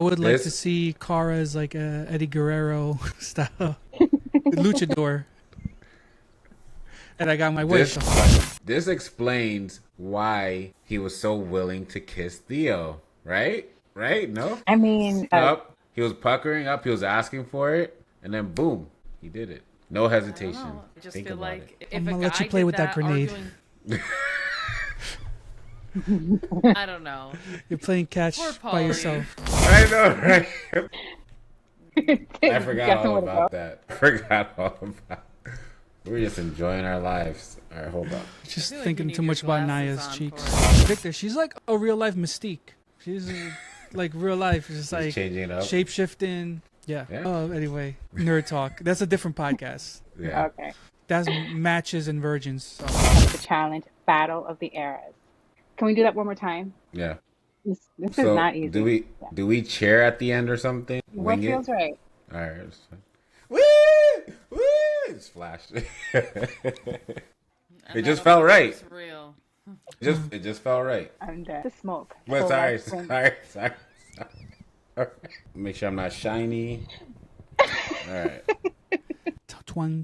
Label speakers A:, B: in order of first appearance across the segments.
A: would like to see Cara as like a Eddie Guerrero style luchador. And I got my wish.
B: This explains why he was so willing to kiss Theo, right? Right? No?
C: I mean...
B: He was puckering up, he was asking for it, and then boom, he did it. No hesitation.
D: I just feel like if
A: I'm
D: a
A: gonna
D: guy
A: let you play with that grenade.
D: I don't know.
A: You're playing catch by yourself.
B: I know, right? I forgot all about that. We're just enjoying our lives. All right, hold up.
A: Just thinking too much about Naya's cheeks. Victor, she's like a real life Mystique. She's like real life. Just like
B: changing it up.
A: Shape shifting. Yeah. Oh, anyway, nerd talk. That's a different podcast.
B: Yeah.
C: Okay.
A: That's Matches and Virgins. So.
C: That's the challenge, Battle of the Eras. Can we do that one more time?
B: Yeah.
C: This is not easy.
B: Do we cheer at the end or something?
C: What feels right?
B: All right. Woo! Woo! It's flashed. It just felt right.
D: It's real.
B: It just felt right.
C: I'm dead. The smoke.
B: Well, sorry. Make sure I'm not shiny. All right.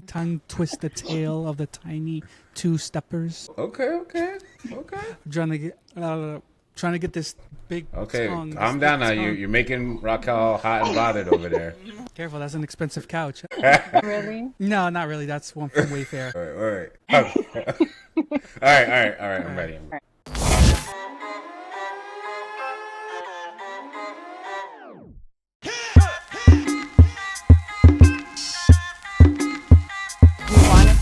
A: Tongue twist the tail of the tiny two-steppers.
B: Okay.
A: I'm trying to get this big tongue.
B: Calm down now. You're making Raquel hot and bothered over there.
A: Careful, that's an expensive couch.
C: Really?
A: No, not really. That's one from Wayfair.
B: All right. Okay. All right. I'm ready.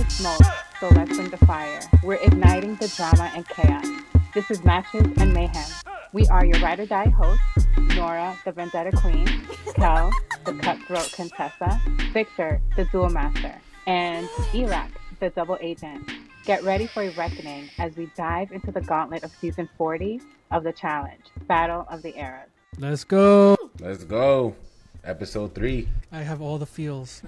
C: Smoke, so let's bring the fire. We're igniting the drama and chaos. This is Matches and Mayhem. We are your ride or die hosts, Norah, the Vendetta Queen, Kel, the Cutthroat Contessa, Victor, the Duel Master, and Iraq, the Double Agent. Get ready for a reckoning as we dive into the gauntlet of season 40 of the challenge, Battle of the Eras.
A: Let's go.
B: Episode 3.
A: I have all the feels.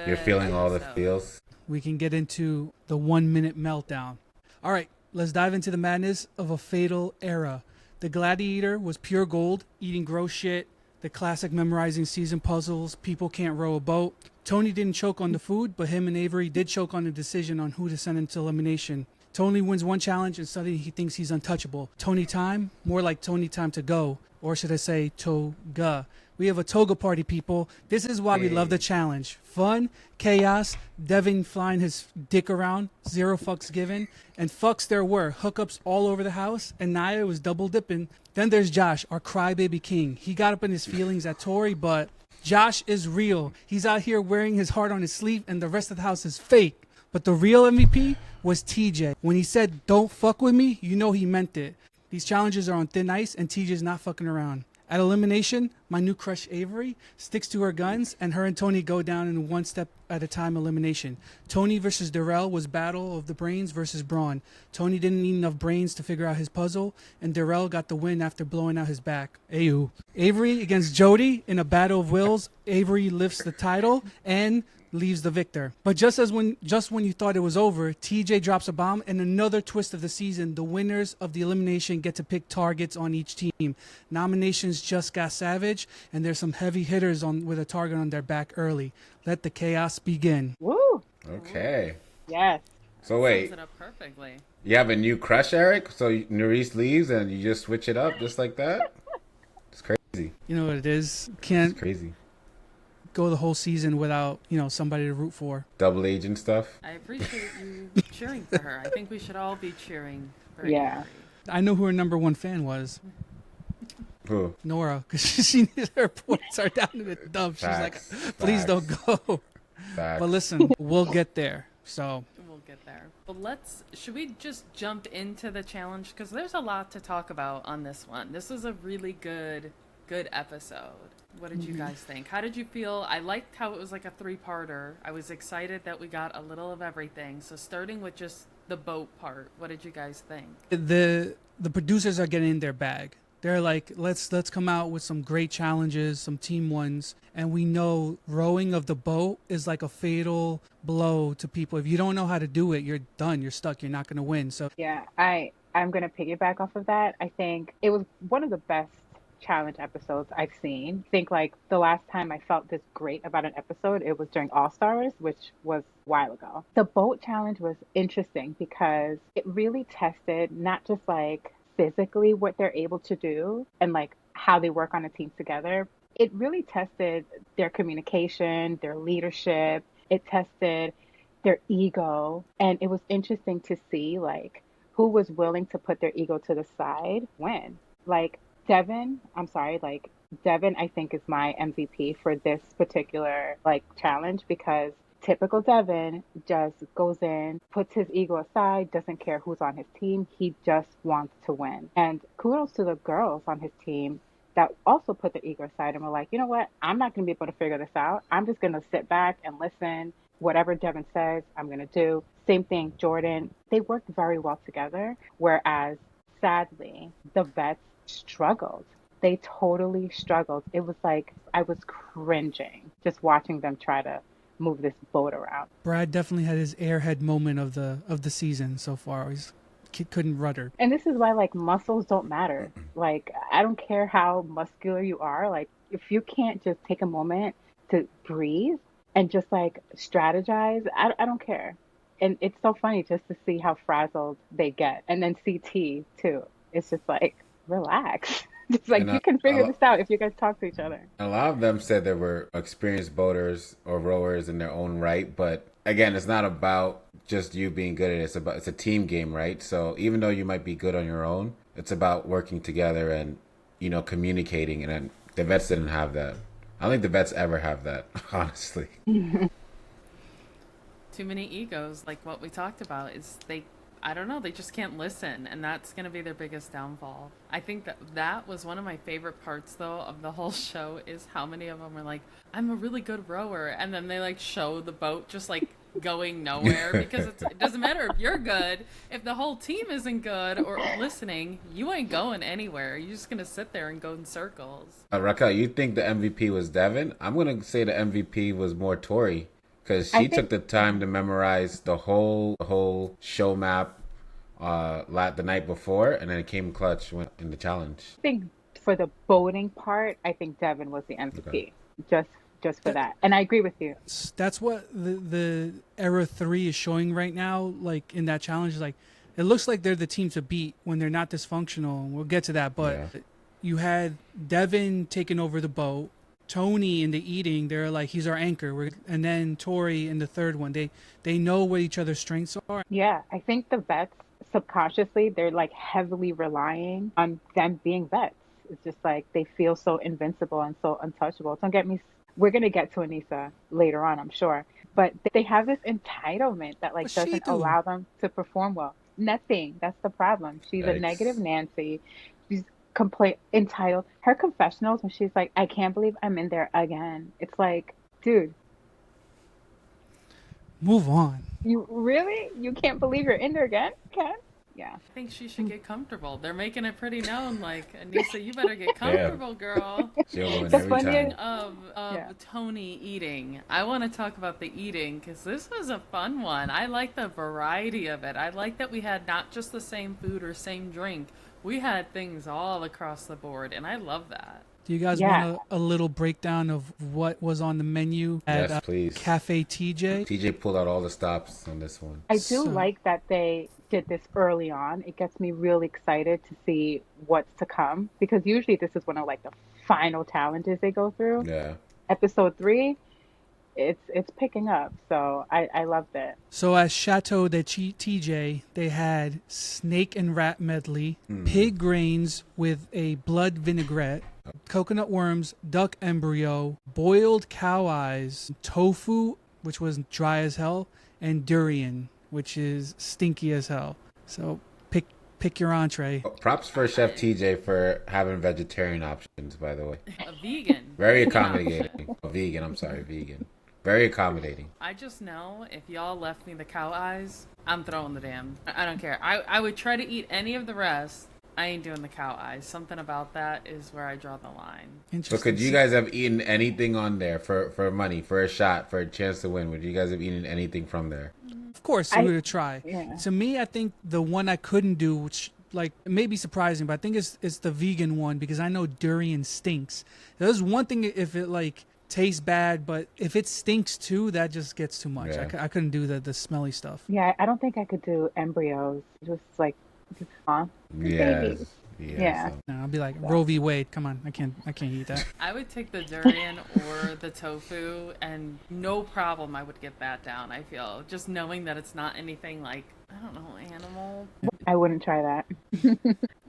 B: You're feeling all the feels.
A: We can get into the 1 minute meltdown. All right, let's dive into the madness of a fatal era. The Gladieater was pure gold, eating gross shit, the classic memorizing season puzzles, people can't row a boat. Tony didn't choke on the food, but him and Avery did choke on the decision on who to send into elimination. Tony wins one challenge and suddenly he thinks he's untouchable. Tony time? More like Tony time to go. Or should I say Toga? We have a Toga party, people. This is why we love the challenge. Fun, chaos, Devin flying his dick around, 0 fucks given, and fucks there were. Hookups all over the house, and Naya was double dipping. Then there's Josh, our crybaby king. He got up in his feelings at Tori, but Josh is real. He's out here wearing his heart on his sleeve, and the rest of the house is fake. But the real MVP was TJ. When he said, "Don't fuck with me," you know he meant it. These challenges are on thin ice, and TJ's not fucking around. At elimination, my new crush Avery sticks to her guns, and her and Tony go down in one step at a time elimination. Tony versus Darrell was battle of the brains versus brawn. Tony didn't need enough brains to figure out his puzzle, and Darrell got the win after blowing out his back. Ayu. Avery against Jody in a battle of wills. Avery lifts the title and leaves the victor. But just when you thought it was over, TJ drops a bomb, and another twist of the season. The winners of the elimination get to pick targets on each team. Nominations just got savage, and there's some heavy hitters with a target on their back early. Let the chaos begin.
C: Woo!
B: Okay.
C: Yes.
B: So wait.
D: Sums it up perfectly.
B: You have a new crush, Eric? So Nerys leaves and you just switch it up just like that? It's crazy.
A: You know what it is? Can't
B: It's crazy.
A: go the whole season without, somebody to root for.
B: Double agent stuff.
D: I appreciate you cheering for her. I think we should all be cheering for
C: Yeah.
D: Avery.
A: I know who her number one fan was.
B: Who?
A: Norah, because she her points are down in the dumps. She's like, please don't go.
B: Facts.
A: But listen, we'll get there. So
D: We'll get there. But should we just jump into the challenge? Because there's a lot to talk about on this one. This is a really good episode. What did you guys think? How did you feel? I liked how it was like a 3-parter. I was excited that we got a little of everything. So starting with just the boat part, what did you guys think?
A: the producers are getting in their bag. They're like, let's come out with some great challenges, some team ones. And we know rowing of the boat is like a fatal blow to people. If you don't know how to do it, you're done. You're stuck. You're not going to win. So
C: Yeah, I'm going to piggyback off of that. I think it was one of the best challenge episodes I've seen. I think like the last time I felt this great about an episode, it was during All Stars, which was a while ago. The boat challenge was interesting because it really tested not just like physically what they're able to do and like how they work on a team together. It really tested their communication, their leadership. It tested their ego. And it was interesting to see like who was willing to put their ego to the side when. Like Devin, I think is my MVP for this particular like challenge because typical Devin just goes in, puts his ego aside, doesn't care who's on his team. He just wants to win. And kudos to the girls on his team that also put their ego aside and were like, you know what? I'm not going to be able to figure this out. I'm just going to sit back and listen. Whatever Devin says, I'm going to do. Same thing, Jordan. They worked very well together. Whereas, sadly, the vets struggled. They totally struggled. It was like I was cringing just watching them try to move this boat around.
A: Brad definitely had his airhead moment of the season so far. He's couldn't rudder.
C: And this is why like muscles don't matter. Like I don't care how muscular you are. Like if you can't just take a moment to breathe and just like strategize, I don't care. And it's so funny just to see how frazzled they get. And then CT too. It's just like relax. It's like you can figure this out if you guys talk to each other.
B: A lot of them said they were experienced boaters or rowers in their own right, but again, it's not about just you being good at it. It's a team game, right? So even though you might be good on your own, it's about working together and communicating. And then the vets didn't have that. I don't think the vets ever have that, honestly.
D: Too many egos, like what we talked about, is I don't know, they just can't listen, and that's going to be their biggest downfall. I think that was one of my favorite parts, though, of the whole show, is how many of them are like, I'm a really good rower, and then they, like, show the boat just, like, going nowhere, because it doesn't matter if you're good. If the whole team isn't good or listening, you ain't going anywhere. You're just going to sit there and go in circles.
B: Raquel, you think the MVP was Devin? I'm going to say the MVP was more Tori. Because she took the time to memorize the whole show map the night before, and then it came clutch in the challenge.
C: I think for the boating part, I think Devin was the MVP. Okay. Just for that. And I agree with you.
A: That's what the Era 3 is showing right now, like in that challenge. Like it looks like they're the team to beat when they're not dysfunctional. We'll get to that. But you had Devin taking over the boat. Tony in the eating, they're like, he's our anchor. And then Tori in the third one, they know what each other's strengths are.
C: Yeah, I think the vets, subconsciously, they're like heavily relying on them being vets. It's just like they feel so invincible and so untouchable. Don't get me, we're going to get to Anissa later on, I'm sure. But they have this entitlement that like doesn't allow them to perform well. Nothing. That's the problem. She's a negative Nancy. She's entitled. Her confessionals when she's like, I can't believe I'm in there again. It's like, dude,
A: move on.
C: You can't believe you're in there again? Okay. Yeah.
D: I think she should get comfortable. They're making it pretty known, like, Anissa, you better get comfortable, girl. Speaking of Tony eating, I want to talk about the eating, because this was a fun one. I like the variety of it. I like that we had not just the same food or same drink. We had things all across the board, and I love that.
A: Do you guys want a little breakdown of what was on the menu at
B: please.
A: Cafe TJ?
B: TJ pulled out all the stops on this one.
C: I do like that they did this early on. It gets me really excited to see what's to come, because usually this is one of like the final challenges they go through.
B: Yeah.
C: Episode 3, it's picking up, so I loved it.
A: So at Chateau de TJ, they had snake and rat medley, pig grains with a blood vinaigrette, coconut worms, duck embryo, boiled cow eyes, tofu, which was dry as hell, and durian, which is stinky as hell. So pick your entree.
B: Props for Chef TJ for having vegetarian options, by the way.
D: A vegan.
B: Very accommodating. Vegan. Very accommodating.
D: I just know if y'all left me the cow eyes, I'm throwing the damn. I don't care. I would try to eat any of the rest. I ain't doing the cow eyes. Something about that is where I draw the line.
B: So could you guys have eaten anything on there for money, for a shot, for a chance to win? Would you guys have eaten anything from there?
A: Of course, we would try.
C: Yeah.
A: To me, I think the one I couldn't do, which like, it may be surprising, but I think it's the vegan one because I know durian stinks. There's one thing if it like tastes bad, but if it stinks too, that just gets too much.
B: Yeah.
A: I couldn't do the smelly stuff.
C: Yeah, I don't think I could do embryos. Just babies. Yeah.
B: So.
A: No, I'll be like Roe v. Wade. Come on, I can't eat that.
D: I would take the durian or the tofu, and no problem, I would get that down. I feel just knowing that it's not anything like, I don't know, animal.
C: I wouldn't try that.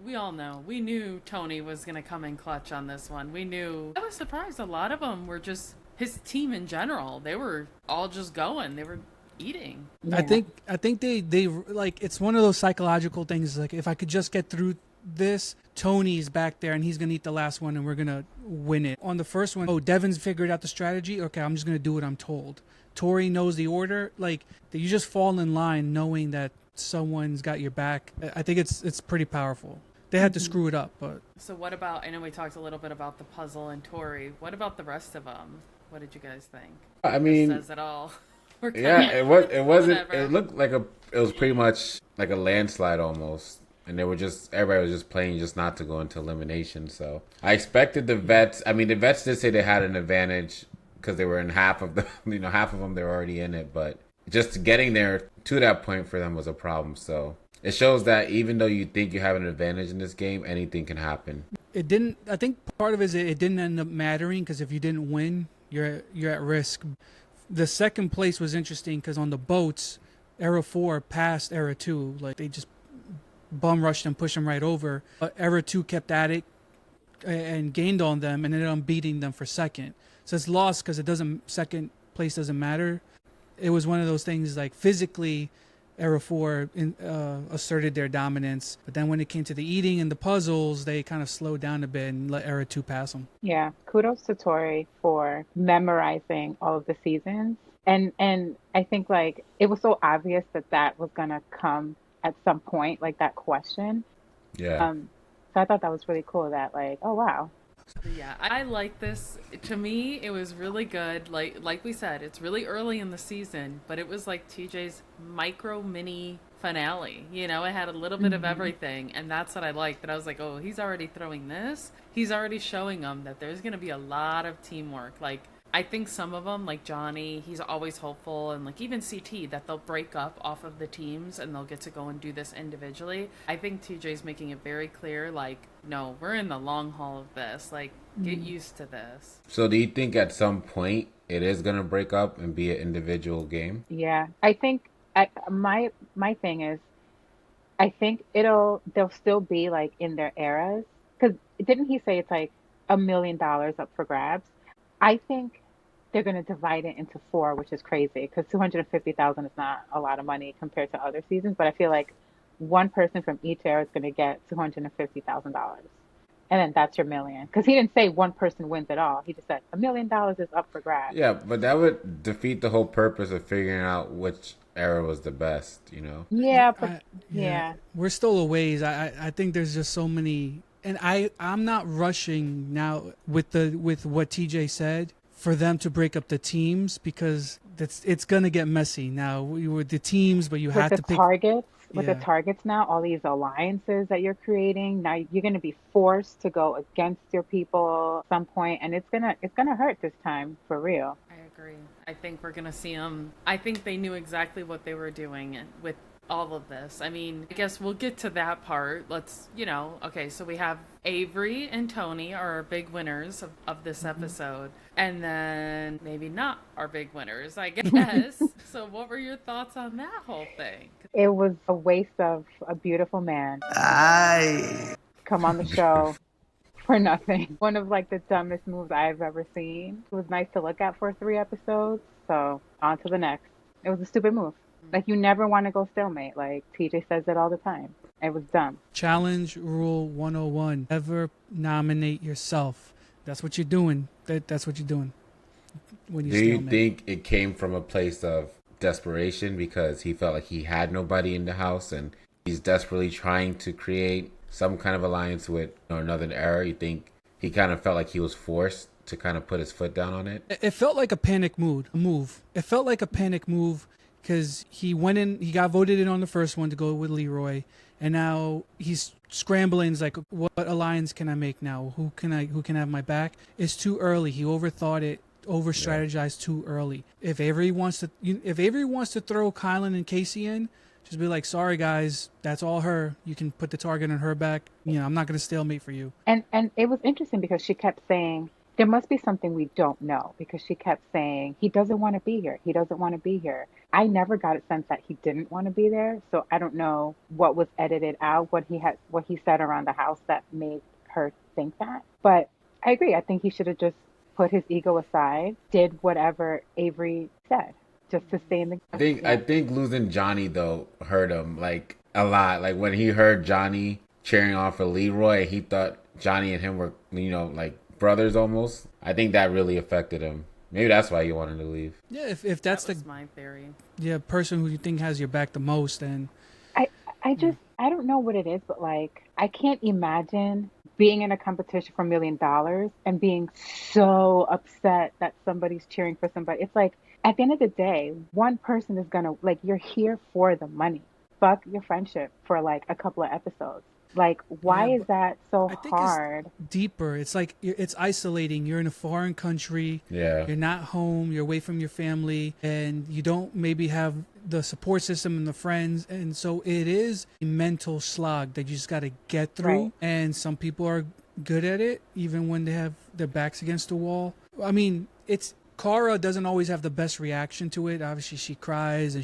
D: We all know. We knew Tony was gonna come in clutch on this one. We knew. I was surprised. A lot of them were just his team in general. They were all just going. They were eating.
C: Yeah.
A: I think they like, it's one of those psychological things. Like, if I could just get through this, Tony's back there and he's gonna eat the last one and we're gonna win it. On the first one, Devin's figured out the strategy. Okay, I'm just gonna do what I'm told. Tori knows the order. Like, you just fall in line knowing that someone's got your back. I think it's pretty powerful. They had to screw it up, but
D: So what about, I know we talked a little bit about the puzzle and Tori. What about the rest of them? What did you guys think?
B: I mean,
D: Says it all. We're
B: yeah,
D: kinda-
B: it wasn't.
D: whatever.
B: It looked like it was pretty much like a landslide almost. And everybody was just playing just not to go into elimination. So I expected the vets. I mean, the vets did say they had an advantage because they were in half of half of them, they were already in it. But just getting there to that point for them was a problem. So it shows that even though you think you have an advantage in this game, anything can happen.
A: it didn't. I think part of it is it didn't end up mattering because if you didn't win, you're at risk. The second place was interesting because on the boats, Era 4 passed Era 2. Like, they just bum rushed and pushed them right over. But Era 2 kept at it and gained on them and ended up beating them for second. So it's lost because second place doesn't matter. It was one of those things like physically Era 4 asserted their dominance. But then when it came to the eating and the puzzles, they kind of slowed down a bit and let Era 2 pass them.
C: Yeah, kudos to Tori for memorizing all of the seasons. And I think, like, it was so obvious that was going to come at some point, like that question.
B: Yeah.
C: So I thought that was really cool that, like, oh, wow.
D: Yeah, I like this. To me, it was really good. Like we said, it's really early in the season, but it was like TJ's micro mini finale. You know, it had a little bit of everything, and that's what I liked. That I was like, oh, he's already throwing this. He's already showing them that there's going to be a lot of teamwork. Like, I think some of them, like Johnny, he's always hopeful, and like even CT, that they'll break up off of the teams and they'll get to go and do this individually. I think TJ's making it very clear, like, no, we're in the long haul of this. Like, get used to this.
B: So do you think at some point it is going to break up and be an individual game?
C: Yeah, I think my thing is, I think they'll still be like in their eras. Because didn't he say it's like $1 million up for grabs? I think they're going to divide it into 4, which is crazy because $250,000 is not a lot of money compared to other seasons. But I feel like one person from each era is going to get $250,000, and then that's your million. Because he didn't say one person wins it all. He just said $1 million is up for grabs.
B: Yeah, but that would defeat the whole purpose of figuring out which era was the best, you know?
C: Yeah, but yeah.
A: We're still a ways. I think there's just so many. And I'm not rushing now with what TJ said for them to break up the teams because it's gonna get messy now with the teams, but you have to pick
C: targets. With
A: Yeah.
C: the targets now, all these alliances that you're creating, now you're going to be forced to go against your people at some point, and it's gonna hurt this time for real.
D: I agree. I think we're gonna see them. I think they knew exactly what they were doing with all of this. I mean, I guess we'll get to that part. Let's, okay, so we have Avery and Tony are our big winners of this episode. And then maybe not our big winners, I guess. So what were your thoughts on that whole thing?
C: It was a waste of a beautiful man. Come on the show for nothing. One of like the dumbest moves I've ever seen. It was nice to look at for 3 episodes. So on to the next. It was a stupid move. Like, you never want to go stalemate. Like, TJ says it all the time. It was dumb.
A: Challenge rule 101. Never nominate yourself. That's what you're doing. That's what you're doing when you
B: Do you
A: stalemate.
B: think it came from a place of desperation because he felt like he had nobody in the house and he's desperately trying to create some kind of alliance with another era? You think he kind of felt like he was forced to kind of put his foot down on it?
A: It felt like a panic move. It felt like a panic move. because he got voted in on the first one to go with Leroy, and now he's scrambling. He's like, what alliance can I make now? Who can have my back? It's too early. He overthought it, over strategized too early. If Avery wants to throw Kylan and Casey in, just be like, sorry guys, that's all her. You can put the target on her back. I'm not gonna stalemate for you.
C: And it was interesting because she kept saying there must be something we don't know, because she kept saying he doesn't want to be here. He doesn't want to be here. I never got a sense that he didn't want to be there. So I don't know what was edited out, what he said around the house that made her think that. But I agree. I think he should have just put his ego aside, did whatever Avery said, just to stay in the.
B: I think losing Johnny though hurt him like a lot. Like when he heard Johnny cheering on for Leroy, he thought Johnny and him were like brothers almost. I think that really affected him. Maybe that's why he wanted to leave.
A: Yeah, if that's
D: that was my theory.
A: Yeah, person who you think has your back the most, then
C: I don't know what it is, but like I can't imagine being in a competition for $1 million and being so upset that somebody's cheering for somebody. It's like at the end of the day, one person is gonna you're here for the money. Fuck your friendship for like a couple of episodes. Like, why is that so hard?
A: It's deeper. It's like it's isolating. You're in a foreign country.
B: Yeah.
A: You're not home. You're away from your family, and you don't maybe have the support system and the friends. And so it is a mental slog that you just got to get through.
C: Right.
A: And some people are good at it, even when they have their backs against the wall. I mean, Cara doesn't always have the best reaction to it. Obviously, she cries and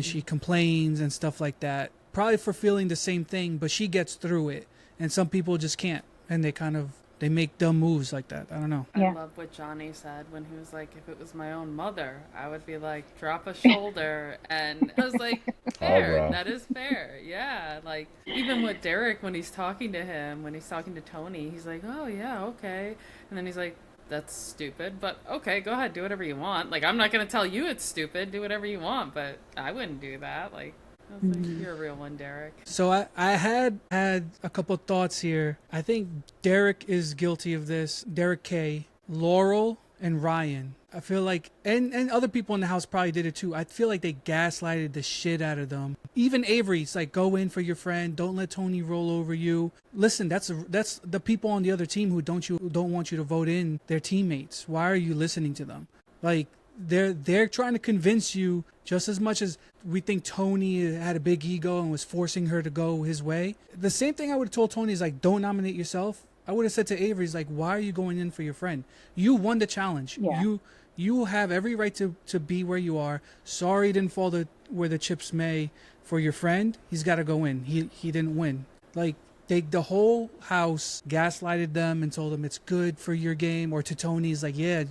A: she complains and stuff like that. Probably for feeling the same thing, but she gets through it, and some people just can't, and they make dumb moves like that. I don't know.
C: Yeah.
D: I love what Johnny said when he was like, if it was my own mother, I would be like, drop a shoulder. And I was like, fair. That is fair. Yeah. Like, even with Derek, when he's talking to Tony, he's like, oh, yeah, okay. And then he's like, that's stupid, but okay, go ahead, do whatever you want. Like, I'm not going to tell you it's stupid. Do whatever you want, but I wouldn't do that. Like, I was like, you're a real one, Derek.
A: So I had a couple thoughts here. I think Derek is guilty of this. Derek K, Laurel, and Ryan. I feel like, and other people in the house probably did it too. I feel like they gaslighted the shit out of them. Even Avery's like, go in for your friend. Don't let Tony roll over you. Listen, that's the people on the other team who don't want you to vote in their teammates. Why are you listening to them? Like, they're trying to convince you just as much as we think Tony had a big ego and was forcing her to go his way. The same thing I would have told Tony is like, don't nominate yourself. I would have said to Avery, like, why are you going in for your friend? You won the challenge.
C: Yeah.
A: You have every right to be where you are. Sorry, didn't fall where the chips may for your friend. He's got to go in. He didn't win. Like, the whole house gaslighted them and told them it's good for your game. Or to Tony's like, yeah,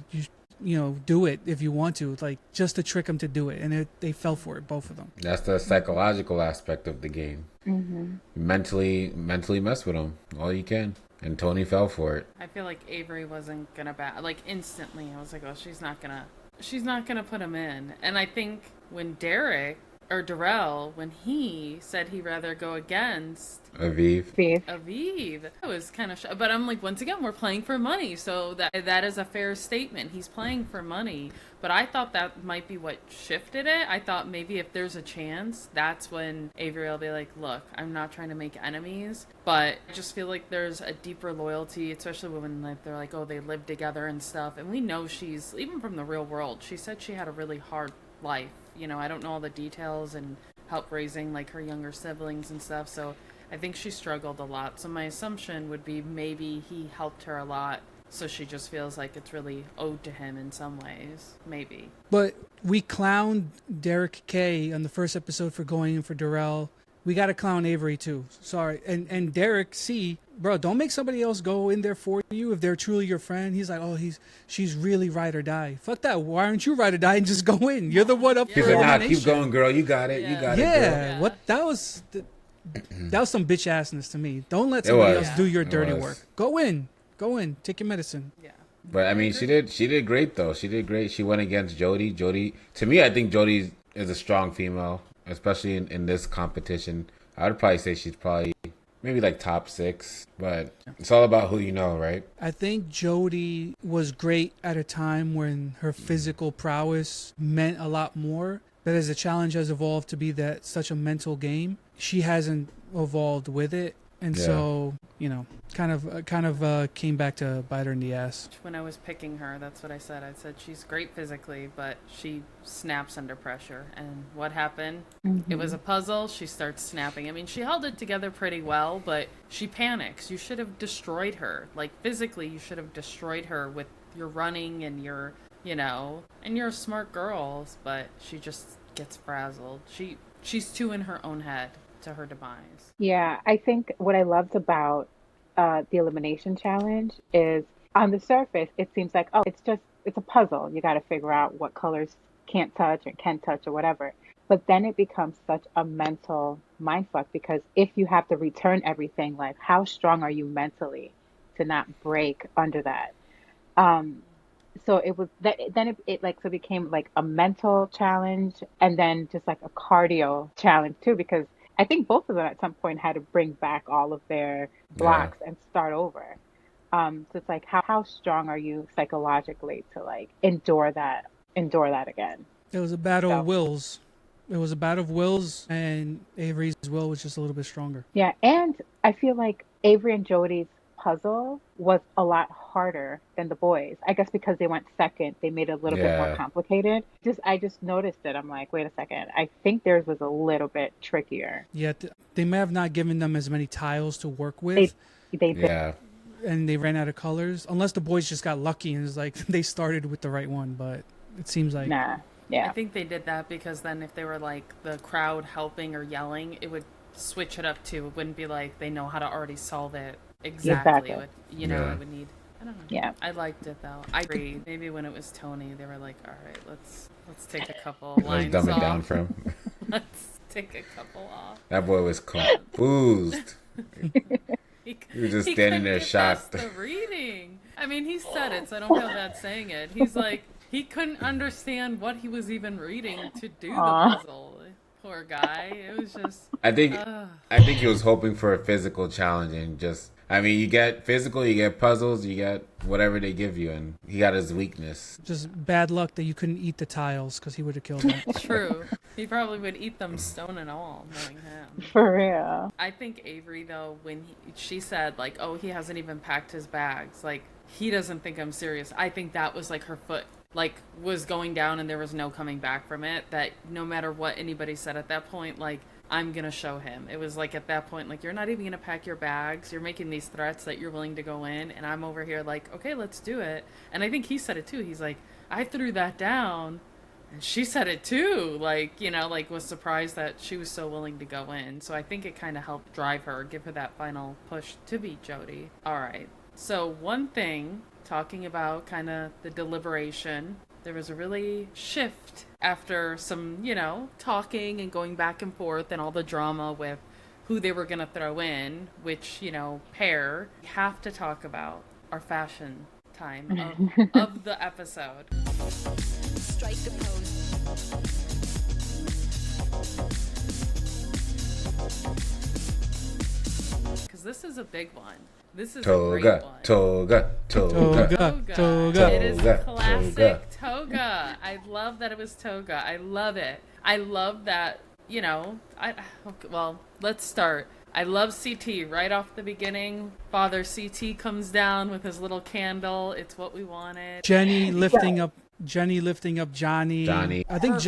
A: do it if you want to, like, just to trick them to do it. And they fell for it, both of them.
B: That's the psychological aspect of the game.
C: Mm-hmm.
B: Mentally mess with them all you can. And Tony fell for it.
D: I feel like Avery wasn't gonna like instantly. I was like, oh, she's not gonna put him in. And I think when Darrell, when he said he'd rather go against Aviv, I was kind of but I'm like, once again, we're playing for money, so that is a fair statement. He's playing for money, but I thought that might be what shifted it. I thought maybe if there's a chance, that's when Avery will be like, look, I'm not trying to make enemies, but I just feel like there's a deeper loyalty, especially when like they're like, oh, they live together and stuff, and we know she's, even from the real world, she said she had a really hard life. I don't know all the details and help raising like her younger siblings and stuff, so I think she struggled a lot. So my assumption would be maybe he helped her a lot, so she just feels like it's really owed to him in some ways. Maybe. But
A: we clowned Derek K on the first episode for going in for Darrell. We got to clown Avery too. Sorry. And Derek C, bro, don't make somebody else go in there for you if they're truly your friend. He's like, oh, she's really ride or die. Fuck that. Why aren't you ride or die and just go in? You're the one up for elimination.
B: Keep going, girl. You got it. You got it, girl.
A: Yeah. What that was some bitch assness to me. Don't let somebody else do your dirty work. Go in. Take your medicine.
D: Yeah.
B: But I mean, she did great though. She did great. She went against Jody. To me, I think Jody is a strong female, especially in this competition. I would probably say she's probably maybe like top 6, but it's all about who you know, right?
A: I think Jody was great at a time when her physical prowess meant a lot more. But as the challenge has evolved to be that such a mental game, she hasn't evolved with it, and so kind of came back to bite her in the ass.
D: When I was picking her, that's what I said. I said she's great physically, but she snaps under pressure. And what happened? It was a puzzle. She starts snapping. I mean, she held it together pretty well, but she panics. You should have destroyed her. Like, physically, you should have destroyed her with your running and your, and you're a smart girl, but she just gets frazzled. She's too in her own head to her demise.
C: Yeah, I think what I loved about the elimination challenge is on the surface, it seems like, oh, it's a puzzle. You got to figure out what colors can't touch or can touch or whatever. But then it becomes such a mental mindfuck, because if you have to return everything, like, how strong are you mentally to not break under that? So it was that. Then it became like a mental challenge, and then just like a cardio challenge too, because I think both of them at some point had to bring back all of their blocks and start over. So it's like, how strong are you psychologically to like endure that again?
A: It was a battle of wills. It was a battle of wills, and Avery's will was just a little bit stronger.
C: Yeah, and I feel like Avery and Jody's puzzle was a lot harder than the boys. I guess because they went second, they made it a little bit more complicated. I just noticed it. I'm like, wait a second. I think theirs was a little bit trickier.
A: Yeah, they may have not given them as many tiles to work with.
C: They did.
A: And they ran out of colors. Unless the boys just got lucky and it's like they started with the right one, but it seems like...
C: Nah, yeah.
D: I think they did that because then if they were like the crowd helping or yelling, it would switch it up too. It wouldn't be like they know how to already solve it exactly. It would, it would need... I don't know.
C: Yeah.
D: I liked it though. I agree. Maybe when it was Tony, they were like, all right, let's take a couple lines
B: dumb it
D: off.
B: down for him.
D: Let's take a couple off.
B: That boy was confused. He was just standing there shocked.
D: The reading. I mean, he said it, so I don't feel bad saying it. He's like, he couldn't understand what he was even reading to do the puzzle. Poor guy. It was just...
B: I think he was hoping for a physical challenge, and just... I mean, you get physical, you get puzzles, you get whatever they give you, and he got his weakness.
A: Just bad luck that you couldn't eat the tiles, because he would have killed them.
D: True. He probably would eat them stone and all, knowing him.
C: For real.
D: I think Avery, though, when she said, like, oh, he hasn't even packed his bags, like, he doesn't think I'm serious. I think that was, like, her foot, like, was going down and there was no coming back from it, that no matter what anybody said at that point, like, I'm going to show him. It was like at that point, like, you're not even going to pack your bags. You're making these threats that you're willing to go in. And I'm over here like, okay, let's do it. And I think he said it too. He's like, I threw that down. And she said it too. Like, like was surprised that she was so willing to go in. So I think it kind of helped drive her, give her that final push to beat Jody. All right. So one thing, talking about kind of the deliberation, there was a really shift after some, talking and going back and forth and all the drama with who they were going to throw in, which, pair. We have to talk about our fashion time of the episode. Strike the pose. Because this is a big one. This is a great one.
B: Toga.
D: It is classic Toga. I love that it was Toga. I love it. I love that, well, let's start. I love CT right off the beginning. Father CT comes down with his little candle. It's what we wanted.
A: Jenny lifting up Johnny. I think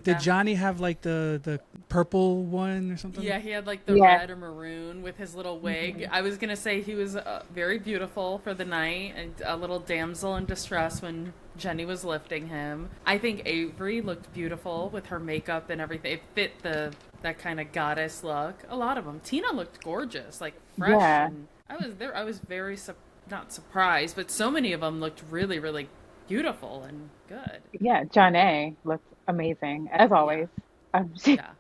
A: did Johnny have like the purple one or something?
D: Yeah, he had like the red or maroon with his little wig. Mm-hmm. I was gonna say he was very beautiful for the night, and a little damsel in distress when Jenny was lifting him. I think Avery looked beautiful with her makeup and everything. It fit that kind of goddess look. A lot of them. Tina looked gorgeous, like fresh. Yeah. And I was very not surprised, but so many of them looked really, really beautiful and good.
C: Yeah, John A looked amazing as always.
D: Yeah.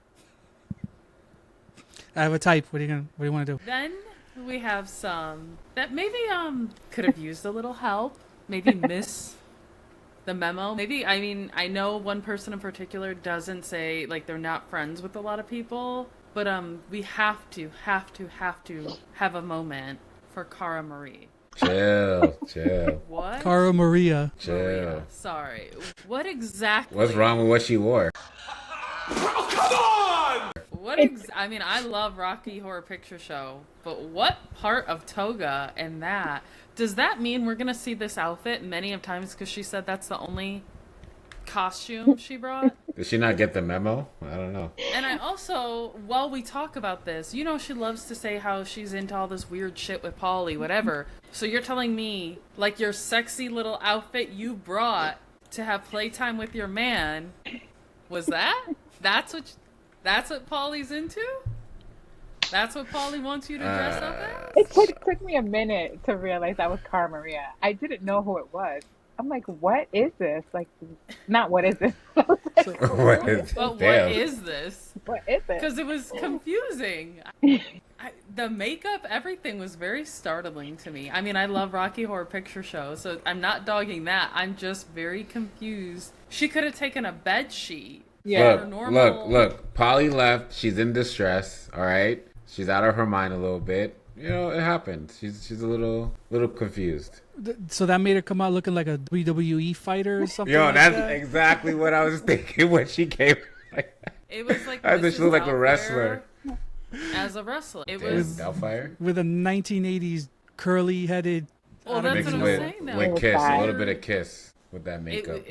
A: I have a type. What do you want to do?
D: Then we have some that maybe could have used a little help. Maybe miss the memo. Maybe, I mean, I know one person in particular doesn't say like they're not friends with a lot of people, but we have to have a moment for Cara Marie.
B: Chill.
D: What?
A: Cara Maria.
B: Chill.
D: Maria. Sorry. What exactly?
B: What's wrong with what she wore?
D: I mean, I love Rocky Horror Picture Show, but what part of Toga and that, does that mean we're going to see this outfit many of times because she said that's the only costume she brought?
B: Did she not get the memo? I don't know.
D: And I also, while we talk about this, you know she loves to say how she's into all this weird shit with Paulie, whatever. So you're telling me, like, your sexy little outfit you brought to have playtime with your man, was that? That's what Paulie's into? That's what Paulie wants you to dress up as?
C: It took me a minute to realize that was Cara Maria. I didn't know who it was. I'm like, what is this? Like, not what is this?
B: What is
D: But
B: damn.
D: what is this?
C: What is it?
D: Because it was confusing. The makeup, everything was very startling to me. I mean, I love Rocky Horror Picture Show, so I'm not dogging that. I'm just very confused. She could have taken a bed sheet.
C: Yeah.
B: Look. Polly left. She's in distress. All right. She's out of her mind a little bit. You know, it happens. She's a little confused.
A: So that made her come out looking like a WWE fighter or something.
B: Yo,
A: like
B: that's
A: that?
B: exactly what I was thinking when she came.
D: It was like
B: I thought she
D: Mrs.
B: looked like a
D: Doubtfire
B: wrestler.
D: as a wrestler. It
B: Damn,
D: was.
B: Doubtfire.
A: With a 1980s curly-headed.
D: Well, that's
B: Mixed
D: what I'm
B: with,
D: saying. Though.
B: with Kiss, a
C: Fire.
B: little bit of Kiss with that makeup.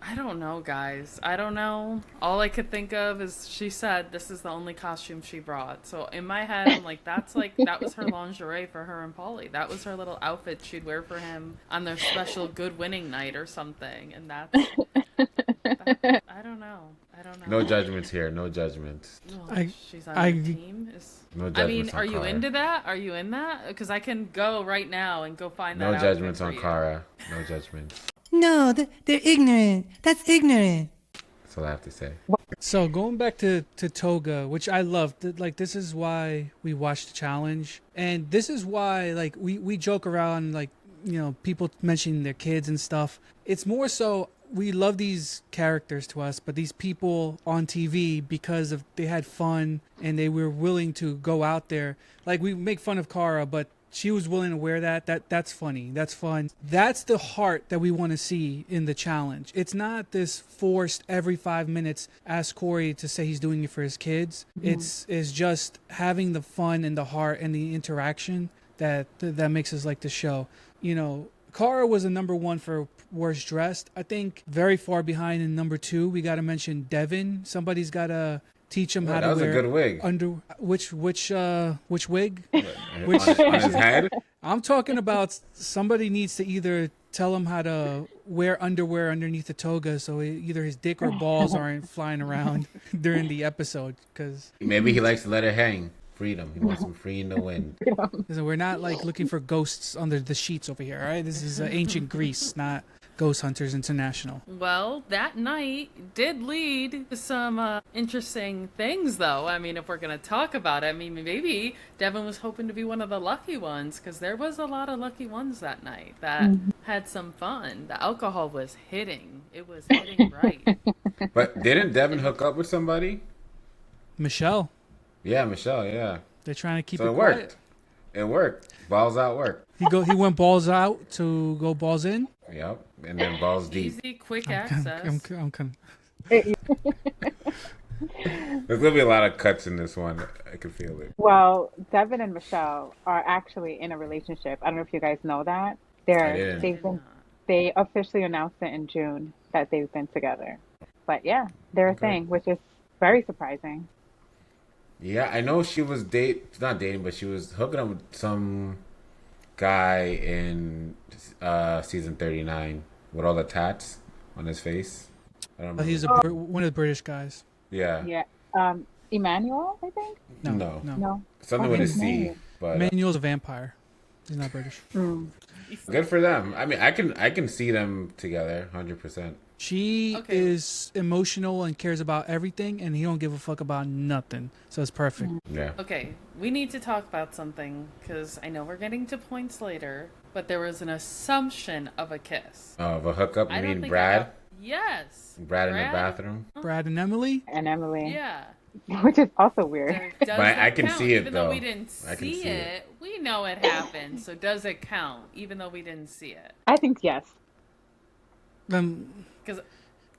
D: I don't know, guys. I don't know. All I could think of is she said this is the only costume she brought. So in my head, I'm like, that was her lingerie for her and Paulie. That was her little outfit she'd wear for him on their special good winning night or something. And I don't know.
B: No judgments here. No judgments.
D: Well, she's on your team.
B: No
D: I
B: judgments
D: mean,
B: on
D: are you
B: Cara.
D: into that? Are you in that? Because I can go right now and go find that.
B: No
D: outfit
B: judgments
D: for
B: on
D: you.
B: Cara. No judgments.
E: No, they're ignorant. That's ignorant.
B: That's all I have to say.
A: So going back to Toga, which I loved, like this is why we watched the challenge, and this is why like we joke around, like, you know, people mentioning their kids and stuff. It's more so we love these characters to us, but these people on TV, because of they had fun and they were willing to go out there. Like we make fun of Cara, but she was willing to wear that's funny. That's fun. That's the heart that we want to see in the challenge. It's not this forced every 5 minutes ask Corey to say he's doing it for his kids. It's just having the fun and the heart and the interaction that makes us like the show. You know, Cara was a number one for worst dressed. I think very far behind in number two. We got to mention Devin. Somebody's got to teach him how to wear.
B: That was a good wig.
A: Which wig?
B: On his head?
A: I'm talking about somebody needs to either tell him how to wear underwear underneath the toga so either his dick or balls aren't flying around during the episode. Because
B: Maybe he likes to let it hang. Freedom. He wants them free in the wind.
A: we're not like looking for ghosts under the sheets over here, all right? This is ancient Greece, not Ghost Hunters International.
D: Well, that night did lead to some interesting things, though. I mean, if we're going to talk about it, I mean, maybe Devin was hoping to be one of the lucky ones, because there was a lot of lucky ones that night that had some fun. The alcohol was hitting. It was hitting right.
B: But didn't Devin hook up with somebody?
A: Michelle,
B: Yeah, Michelle, yeah.
A: they're trying to keep
B: So
A: it
B: it
A: quiet.
B: worked. It worked. Balls out worked.
A: He went balls out to go balls in.
B: Yep. And then balls deep.
D: Easy, quick access.
A: I'm
B: There's going to be a lot of cuts in this one. I can feel it.
C: Well, Devin and Michelle are actually in a relationship. I don't know if you guys know that.
B: I didn't.
C: They officially announced it in June that they've been together. But yeah, they're a thing, which is very surprising.
B: Yeah, I know she was not dating, but she was hooking up with some guy in season 39 with all the tats on his face. I don't know.
A: He's one of the British guys.
B: Yeah.
C: Yeah. Emmanuel, I think?
B: No.
C: No.
B: Something with a
C: his
B: C.
C: name.
B: But
A: Manuel's a vampire. He's not British.
B: good for them. I mean, I can see them together 100%.
A: She is emotional and cares about everything, and he don't give a fuck about nothing. So it's perfect.
B: Yeah.
D: Okay, we need to talk about something, because I know we're getting to points later, but there was an assumption of a kiss.
B: Oh, of a hookup?
D: I
B: You
D: don't
B: mean
D: think
B: Brad?
D: Yes.
B: Brad in the bathroom?
A: Brad and Emily.
C: And Emily.
D: Yeah.
C: Which is also weird.
D: Does
B: But
D: that
B: I can
D: count?
B: see it,
D: Even though we
B: though.
D: didn't
B: I can
D: see
B: see
D: it,
B: it.
D: we know it happened. So does it count, even though we didn't see it?
C: I think yes.
D: Because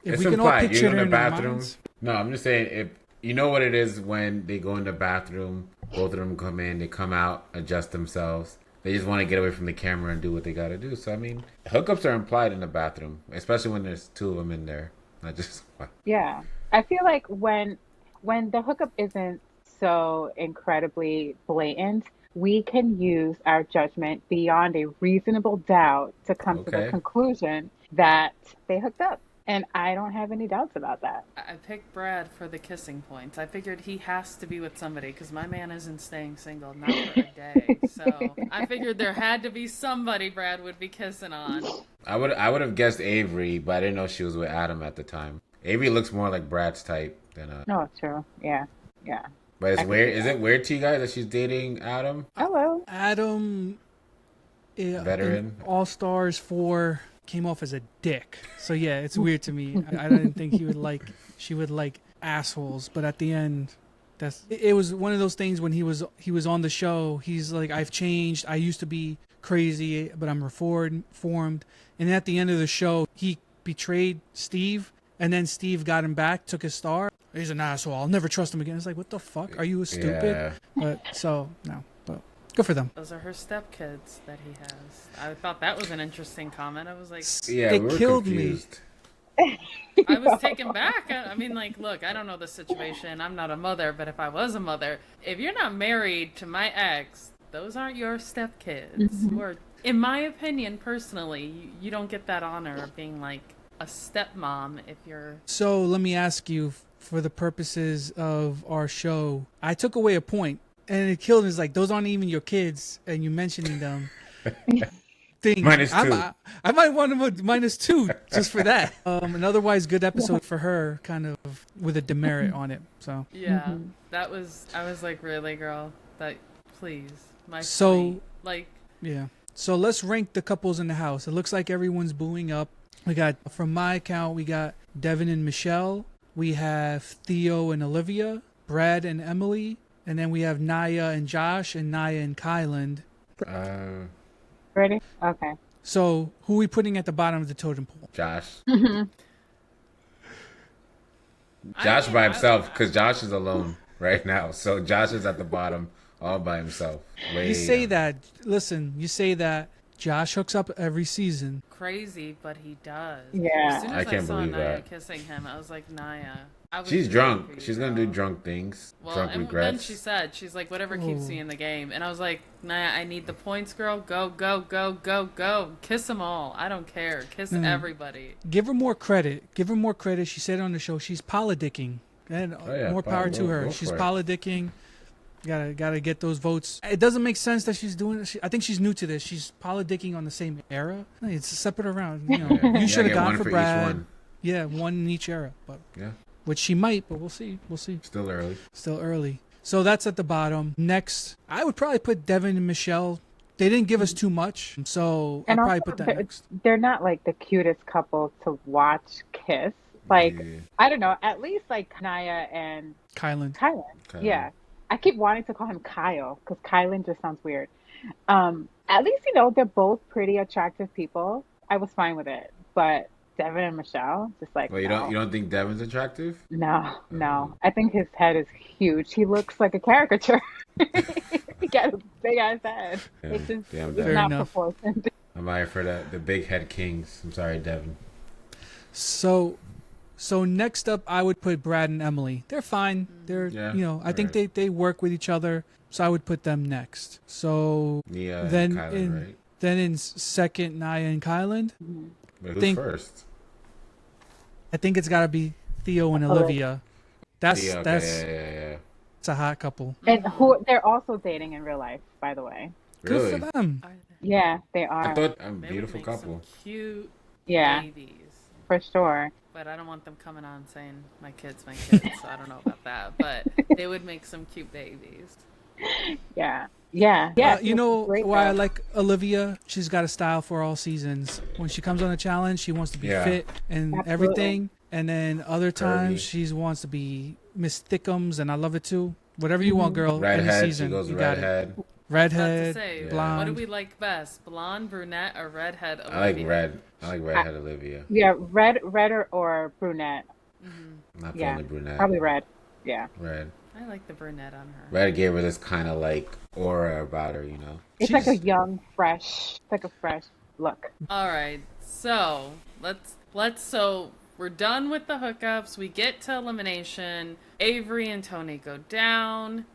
A: If
B: It's
A: we can all
B: implied.
A: picture
B: You're
A: it
B: in the
A: in our
B: bathroom.
A: minds.
B: No, I'm just saying, if you know what it is when they go in the bathroom, both of them come in, they come out, adjust themselves. They just want to get away from the camera and do what they got to do. So, I mean, hookups are implied in the bathroom, especially when there's two of them in there. Not just one.
C: Yeah. I feel like when the hookup isn't so incredibly blatant, we can use our judgment beyond a reasonable doubt to come to the
B: Okay.
C: conclusion that they hooked up. And I don't have any doubts about that.
D: I picked Brad for the kissing points. I figured he has to be with somebody because my man isn't staying single, not for a day. So I figured there had to be somebody Brad would be kissing on.
B: I would have guessed Avery, but I didn't know she was with Adam at the time. Avery looks more like Brad's type than
C: No, true. Yeah. Yeah.
B: But it's
C: I can
B: weird.
C: see
B: Is
C: that.
B: it weird to you guys that she's dating Adam?
C: Hello.
A: Adam,
B: Veteran.
A: All Stars 4 came off as a dick. So yeah, it's weird to me. I didn't think she would like assholes, but at the end, it was one of those things when he was on the show. He's like, I've changed. I used to be crazy, but I'm reformed. And at the end of the show, he betrayed Steve, and then Steve got him back, took his star. He's an asshole. I'll never trust him again. It's like, what the fuck? Are you stupid?
B: Yeah.
A: But so no, but good for them.
D: Those are her stepkids that he has. I thought that was an interesting comment. I was like,
B: Yeah,
A: It
B: we were
A: killed
B: confused.
D: I was taken back. I mean, like, look, I don't know the situation. I'm not a mother, but if I was a mother, if you're not married to my ex, those aren't your stepkids. Or, in my opinion, personally, you don't get that honor of being like a stepmom if you're.
A: So let me ask you, for the purposes of our show, I took away a point, and it killed me. It's like, those aren't even your kids, and you mentioning them. Thing.
B: -2.
A: I might want them a -2 just for that. An otherwise good episode for her, kind of with a demerit on it. So
D: Yeah, that was. I was like, really, girl? That, please, my
A: So-
D: sweet. Like,
A: yeah. So let's rank the couples in the house. It looks like everyone's booing up. We got, from my account, we got Devin and Michelle. We have Theo and Olivia, Brad and Emily, and then we have Naya and Josh, and Naya and Kyland.
C: Ready? Okay.
A: So who are we putting at the bottom of the totem pole?
B: Josh.
D: I
B: Josh
D: don't-
B: by
D: I-
B: himself, because Josh is alone right now. So Josh is at the bottom all by himself. Way
A: You say
B: down.
A: that. Listen, you say that. Josh hooks up every season.
D: Crazy, but he does.
C: Yeah.
D: As soon as
B: I
D: I,
B: can't
D: saw
B: believe
D: Naya
B: that.
D: kissing him, I was like, Naya. I was
B: She's
D: rooting
B: drunk.
D: for you,
B: She's gonna do
D: girl.
B: drunk things.
D: Well,
B: drunk
D: and then
B: regrets.
D: she said, she's like, whatever keeps
A: Ooh.
D: me in the game. And I was like, Naya, I need the points, girl. Go, go, go, go, go. Kiss them all. I don't care. Kiss everybody.
A: Give her more credit. Give her more credit. She said on the show she's politicking, and
B: yeah,
A: more power to her.
B: go
A: She's
B: for it.
A: politicking. Gotta get those votes. It doesn't make sense that she's doing. I think she's new to this. She's politicking on the same era. It's separate around. You know,
B: Yeah,
A: you should have
B: get
A: gone
B: one
A: for
B: for each
A: Brad.
B: one.
A: Yeah, one in each era. But
B: Yeah,
A: which she might, but we'll see. We'll see.
B: still early.
A: Still early. So that's at the bottom. Next, I would probably put Devin and Michelle. They didn't give us too much, so I'll
C: And
A: probably
C: also,
A: put that next.
C: they're not like the cutest couple to watch kiss. Like,
B: Yeah.
C: I don't know, at least like Naya and
A: Kylan.
C: Kylan.
B: Kylan.
C: Yeah. I keep wanting to call him Kyle because Kylan just sounds weird. At least, they're both pretty attractive people. I was fine with it. But Devin and Michelle, just like,
B: Well, you
C: no.
B: don't think Devin's attractive?
C: No. I think his head is huge. He looks like a caricature. He got a big ass head.
B: Yeah,
C: It's just
B: damn,
C: it's
B: Devin.
C: not
A: enough.
C: proportioned.
B: I'm out here for the big head kings. I'm sorry, Devin.
A: So next up, I would put Brad and Emily. They're fine. They're
B: Yeah,
A: I think
B: alright.
A: they work with each other. So I would put them next. So
B: Nia
A: then
B: and Kylan,
A: in
B: right?
A: then in second, Naya and Kyland.
B: But who's
A: think-
B: first?
A: I think it's got to be Theo and Olivia. That's
B: Nia, okay,
A: that's
B: yeah.
A: it's a hot couple.
C: And who they're also dating in real life, by the way.
B: Really?
A: Good for them.
D: Are they?
C: Yeah, they
B: I
C: are.
B: thought I'm
D: They would
B: beautiful
D: make some
B: couple.
D: cute
C: Yeah,
D: babies.
C: for sure.
D: But I don't want them coming on saying my kids, so I don't know about that. But they would make some cute babies.
C: Yeah. Yeah.
A: You know
C: great
A: why I
C: though.
A: like Olivia? She's got a style for all seasons. When she comes on a challenge, she wants to be
B: Yeah.
A: fit and
C: Absolutely.
A: everything. And then other times,
B: Curvy.
A: she wants to be Miss Thickums, and I love it too. Whatever you want, girl. Any
B: Redhead,
A: season,
B: she goes
A: you got it.
B: redhead.
D: About to
A: Redhead,
D: say,
A: blonde.
D: what do we like best? Blonde, brunette, or redhead?
B: I like
D: Olivia?
B: red. I like redhead Olivia.
C: Yeah, red or brunette.
B: Not
C: Yeah,
B: feeling the brunette.
C: probably red. Yeah.
B: Red.
D: I like the brunette on her.
B: Red gave her this kind of like aura about her, you know.
C: It's like a young, fresh, it's like a fresh look.
D: All right, so so we're done with the hookups. We get to elimination. Avery and Tony go down.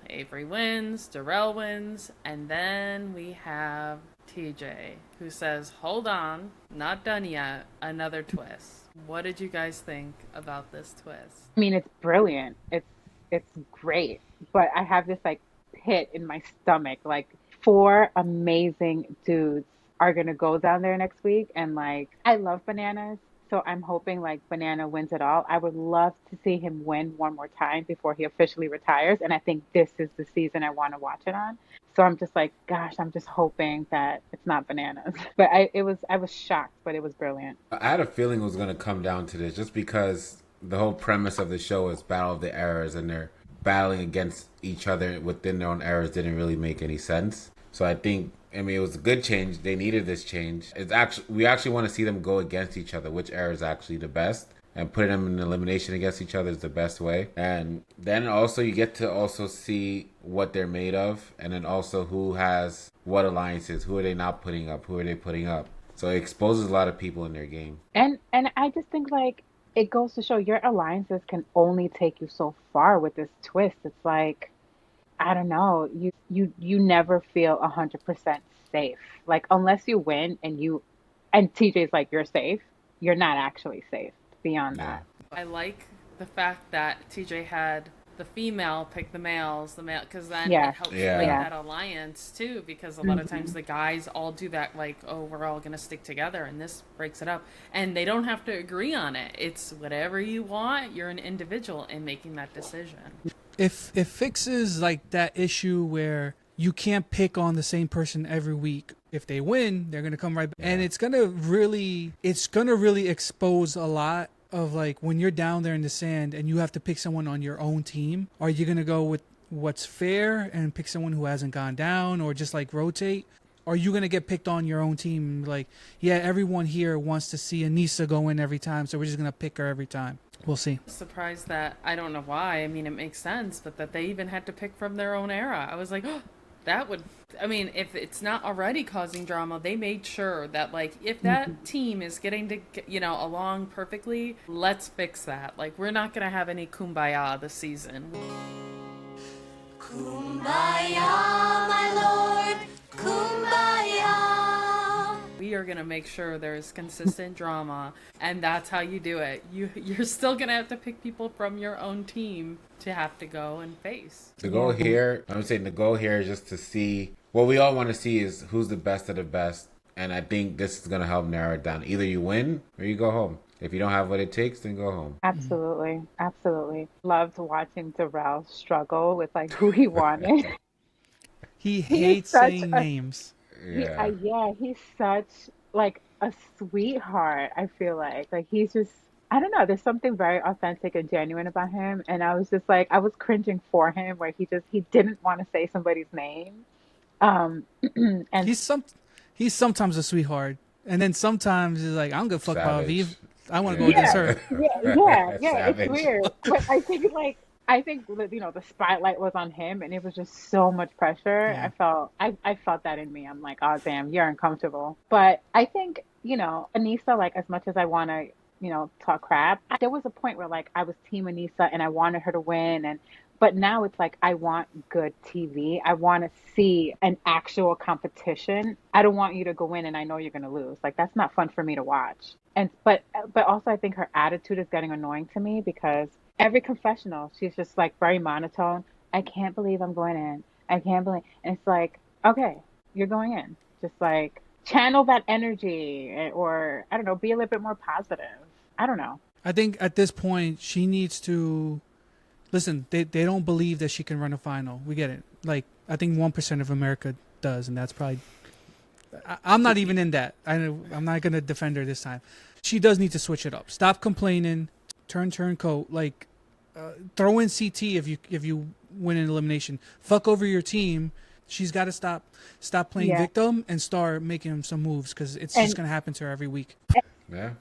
D: Avery wins, Darrell wins, and then we have TJ, who says, "Hold on, not done yet. Another twist." What did you guys think about this twist?
C: I mean, it's brilliant. It's great. But I have this like pit in my stomach. Like 4 amazing dudes are gonna go down there next week, and like I love Bananas, so I'm hoping like Banana wins it all. I would love to see him win one more time before he officially retires, and I think this is the season I want to watch it on. So I'm just like, gosh, I'm just hoping that it's not Bananas. But I was shocked, but it was brilliant.
B: I had a feeling it was going to come down to this just because the whole premise of the show is Battle of the Eras, and they're battling against each other within their own eras didn't really make any sense. So I mean, it was a good change. They needed this change. We actually want to see them go against each other, which era is actually the best. And putting them in elimination against each other is the best way. And then also you get to also see what they're made of. And then also who has what alliances. Who are they not putting up? Who are they putting up? So it exposes a lot of people in their game.
C: And I just think like it goes to show your alliances can only take you so far with this twist. It's like, I don't know, you never feel 100% safe. Like unless you win and TJ's like, you're safe, you're not actually safe. Beyond that,
D: I like the fact that TJ had the female pick the male, because then it helps make that alliance too, because a lot of times the guys all do that, like, oh, we're all gonna stick together, and this breaks it up, and they don't have to agree on it. It's whatever you want. You're an individual in making that decision.
A: If it fixes like that issue where you can't pick on the same person every week. If they win, they're gonna come right back, and it's gonna really expose a lot of like when you're down there in the sand and you have to pick someone on your own team. Are you gonna go with what's fair and pick someone who hasn't gone down, or just like rotate? Are you gonna get picked on your own team? Like, yeah, everyone here wants to see Anissa go in every time, so we're just gonna pick her every time. We'll see.
D: Surprised that, I don't know why. I mean, it makes sense, but that they even had to pick from their own era. I was like, oh, that would, I mean, if it's not already causing drama, they made sure that, like, if that team is getting to, along perfectly, let's fix that. Like, we're not going to have any kumbaya this season.
F: Kumbaya, my lord, kumbaya.
D: We are going to make sure there's consistent drama, and that's how you do it. You're still going to have to pick people from your own team to have to go and face.
B: The goal here, I'm saying the goal here is just to see, what we all want to see is who's the best of the best, and I think this is going to help narrow it down. Either you win or you go home. If you don't have what it takes, then go home.
C: Absolutely. Absolutely. Loved watching Darrell struggle with like who he wanted.
A: He hates saying names.
B: Yeah.
C: He's such like a sweetheart. I feel like he's just, I don't know, there's something very authentic and genuine about him, and I was just like, I was cringing for him where he didn't want to say somebody's name. And
A: he's sometimes a sweetheart, and then sometimes he's like, I don't give a fuck about Aviv. I want to go against her.
C: Yeah, it's weird. But I think the spotlight was on him, and it was just so much pressure. Yeah. I felt that in me. I'm like, oh damn, you're uncomfortable. But I think, Anissa, like, as much as I want to, talk crap, there was a point where like I was team Anissa and I wanted her to win, but now it's like I want good TV. I want to see an actual competition. I don't want you to go in and I know you're going to lose. Like, that's not fun for me to watch. But also I think her attitude is getting annoying to me, because every confessional, she's just like very monotone. I can't believe I'm going in. I can't believe. And it's like, okay, you're going in. Just like channel that energy, or I don't know, be a little bit more positive. I don't know.
A: I think at this point she needs to listen. They don't believe that she can run a final. We get it. Like, I think 1% of America does, and that's probably. I'm not even in that. I'm not gonna defend her this time. She does need to switch it up. Stop complaining. Turncoat. Like, throw in CT if you win an elimination. Fuck over your team. She's got to stop playing victim and start making some moves, because it's just gonna happen to her every week.
B: Yeah.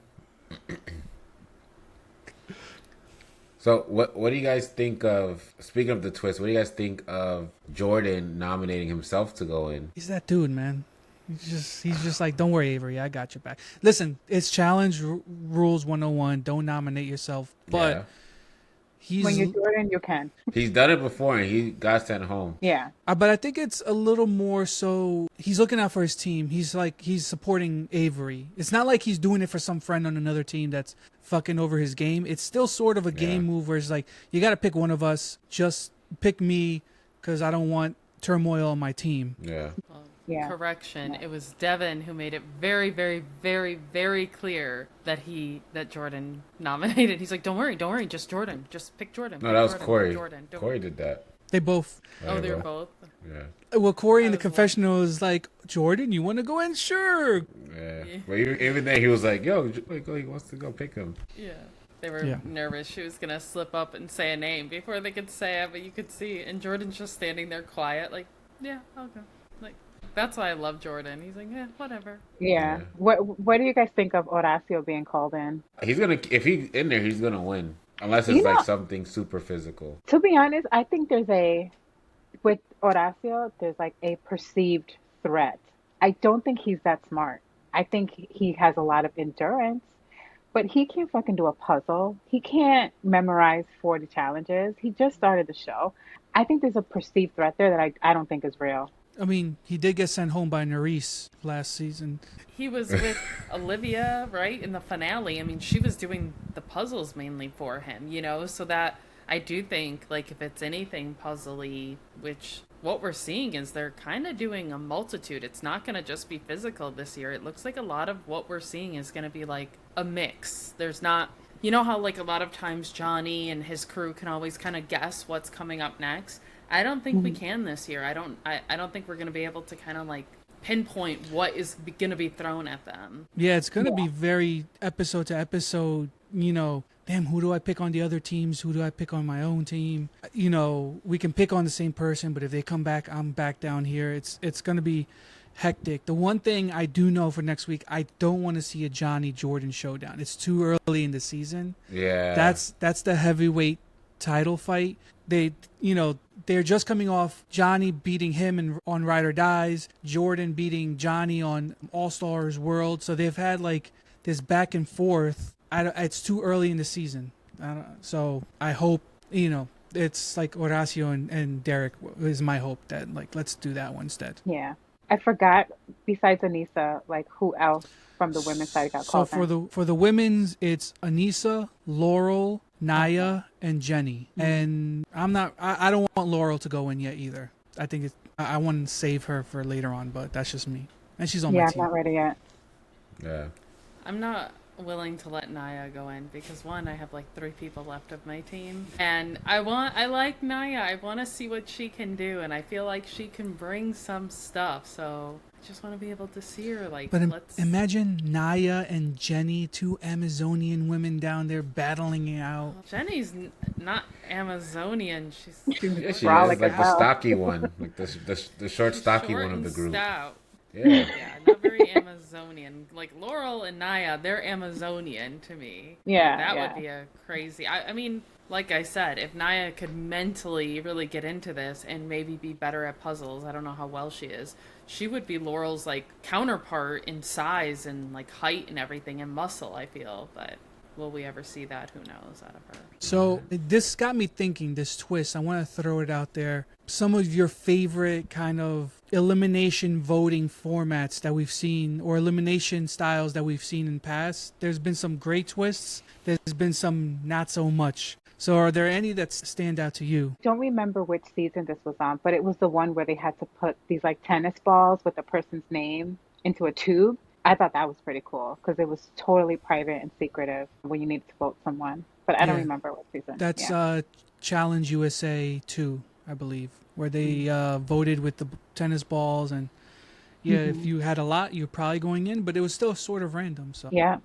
B: So what do you guys think of, speaking of the twist, what do you guys think of Jordan nominating himself to go in?
A: He's that dude, man. He's just like, don't worry, Avery, I got your back. Listen, it's challenge rules 101. Don't nominate yourself, but
B: Yeah.
C: When you're
A: he's.
C: Jordan, you can.
B: He's done it before and he got sent home.
C: Yeah.
A: But I think it's a little more so he's looking out for his team. He's supporting Avery. It's not like he's doing it for some friend on another team that's fucking over his game. It's still sort of a game move where it's like, you got to pick one of us. Just pick me because I don't want turmoil on my team.
B: Yeah.
C: Yeah.
D: Correction. It was Devin who made it very, very, very, very clear that Jordan nominated. He's like, don't worry, just Jordan. Just pick Jordan.
B: No,
D: pick
B: that was
D: Jordan,
B: Corey.
D: pick Jordan. Don't
B: Corey
D: worry."
B: did that.
A: They both.
D: Oh, they were
B: Yeah.
D: both.
B: Yeah.
A: Well, Corey in the
D: was
A: confessional was like, Jordan, you want to go in? Sure.
B: Yeah. But even then he was like, yo, like, he wants to go pick him.
D: Yeah. They were
A: Yeah.
D: nervous. She was going to slip up and say a name before they could say it, but you could see. And Jordan's just standing there quiet, like, yeah, I'll go. Like, that's why I love Jordan. He's like, yeah, whatever.
C: Yeah. What do you guys think of Horacio being called in?
B: He's gonna, if he's in there, he's gonna win. Unless it's
C: You know-
B: like something super physical.
C: To be honest, I think with Horacio, there's like a perceived threat. I don't think he's that smart. I think he has a lot of endurance, but he can't fucking do a puzzle. He can't memorize 40 challenges. He just started the show. I think there's a perceived threat there that I don't think is real.
A: I mean, he did get sent home by Nerys last season.
D: He was with Olivia, right, in the finale. I mean, she was doing the puzzles mainly for him, so that I do think, like, if it's anything puzzly, which what we're seeing is they're kind of doing a multitude. It's not going to just be physical this year. It looks like a lot of what we're seeing is going to be like a mix. There's not, you know how like a lot of times Johnny and his crew can always kind of guess what's coming up next. I don't think we can this year. I don't think we're going to be able to kind of like pinpoint what is going to be thrown at them.
A: Yeah, it's going to be very episode to episode, damn, who do I pick on the other teams? Who do I pick on my own team? We can pick on the same person, but if they come back, I'm back down here. It's going to be hectic. The one thing I do know for next week, I don't want to see a Johnny Jordan showdown. It's too early in the season.
B: Yeah.
A: That's the heavyweight title fight. They're just coming off Johnny beating him on Ride or Dies, Jordan beating Johnny on All Stars World. So they've had like this back and forth. It's too early in the season. So I hope, it's like Horacio and Derek is my hope that like, let's do that one instead.
C: Yeah. I forgot, besides Anissa, like who else from the women's side got
A: So
C: called in?
A: for the women's, it's Anissa, Laurel, Naya, and Jenny. And I don't want Laurel to go in yet either. I think I want to save her for later on, but that's just me. And she's on
C: Yeah,
A: my
C: I'm
A: team.
C: not ready yet.
B: Yeah.
D: I'm not willing to let Naya go in because one, I have like 3 people left of my team, and I like Naya. I want to see what she can do, and I feel like she can bring some stuff. So I just want to be able to see her. Like,
A: But
D: let's
A: imagine Naya and Jenny, 2 Amazonian women down there battling it out.
D: Jenny's not Amazonian. She's
B: Yeah, she
C: Brolic
B: is like
C: as
B: the
C: hell.
B: stocky one, like the short, stocky one of the
D: and
B: group.
D: stout.
B: Yeah.
D: Yeah, not very Amazonian. Like Laurel and Naya, they're Amazonian to me.
C: Yeah,
D: That
C: yeah.
D: would be a crazy. I mean, like I said, if Naya could mentally really get into this and maybe be better at puzzles, I don't know how well she is. She would be Laurel's like counterpart in size and like height and everything and muscle, I feel. But will we ever see that? Who knows out of her?
A: So this got me thinking, this twist. I want to throw it out there. Some of your favorite kind of elimination voting formats that we've seen, or elimination styles that we've seen in past. There's been some great twists. There's been some not so much. So are there any that stand out to you?
C: Don't remember which season this was on, but it was the one where they had to put these like tennis balls with the person's name into a tube. I thought that was pretty cool because it was totally private and secretive when you needed to vote someone. But I don't
A: Yeah.
C: remember what season.
A: That's
C: Yeah.
A: Challenge USA 2, I believe, where they voted with the tennis balls. And if you had a lot, you're probably going in, but it was still sort of random. So
C: Yeah.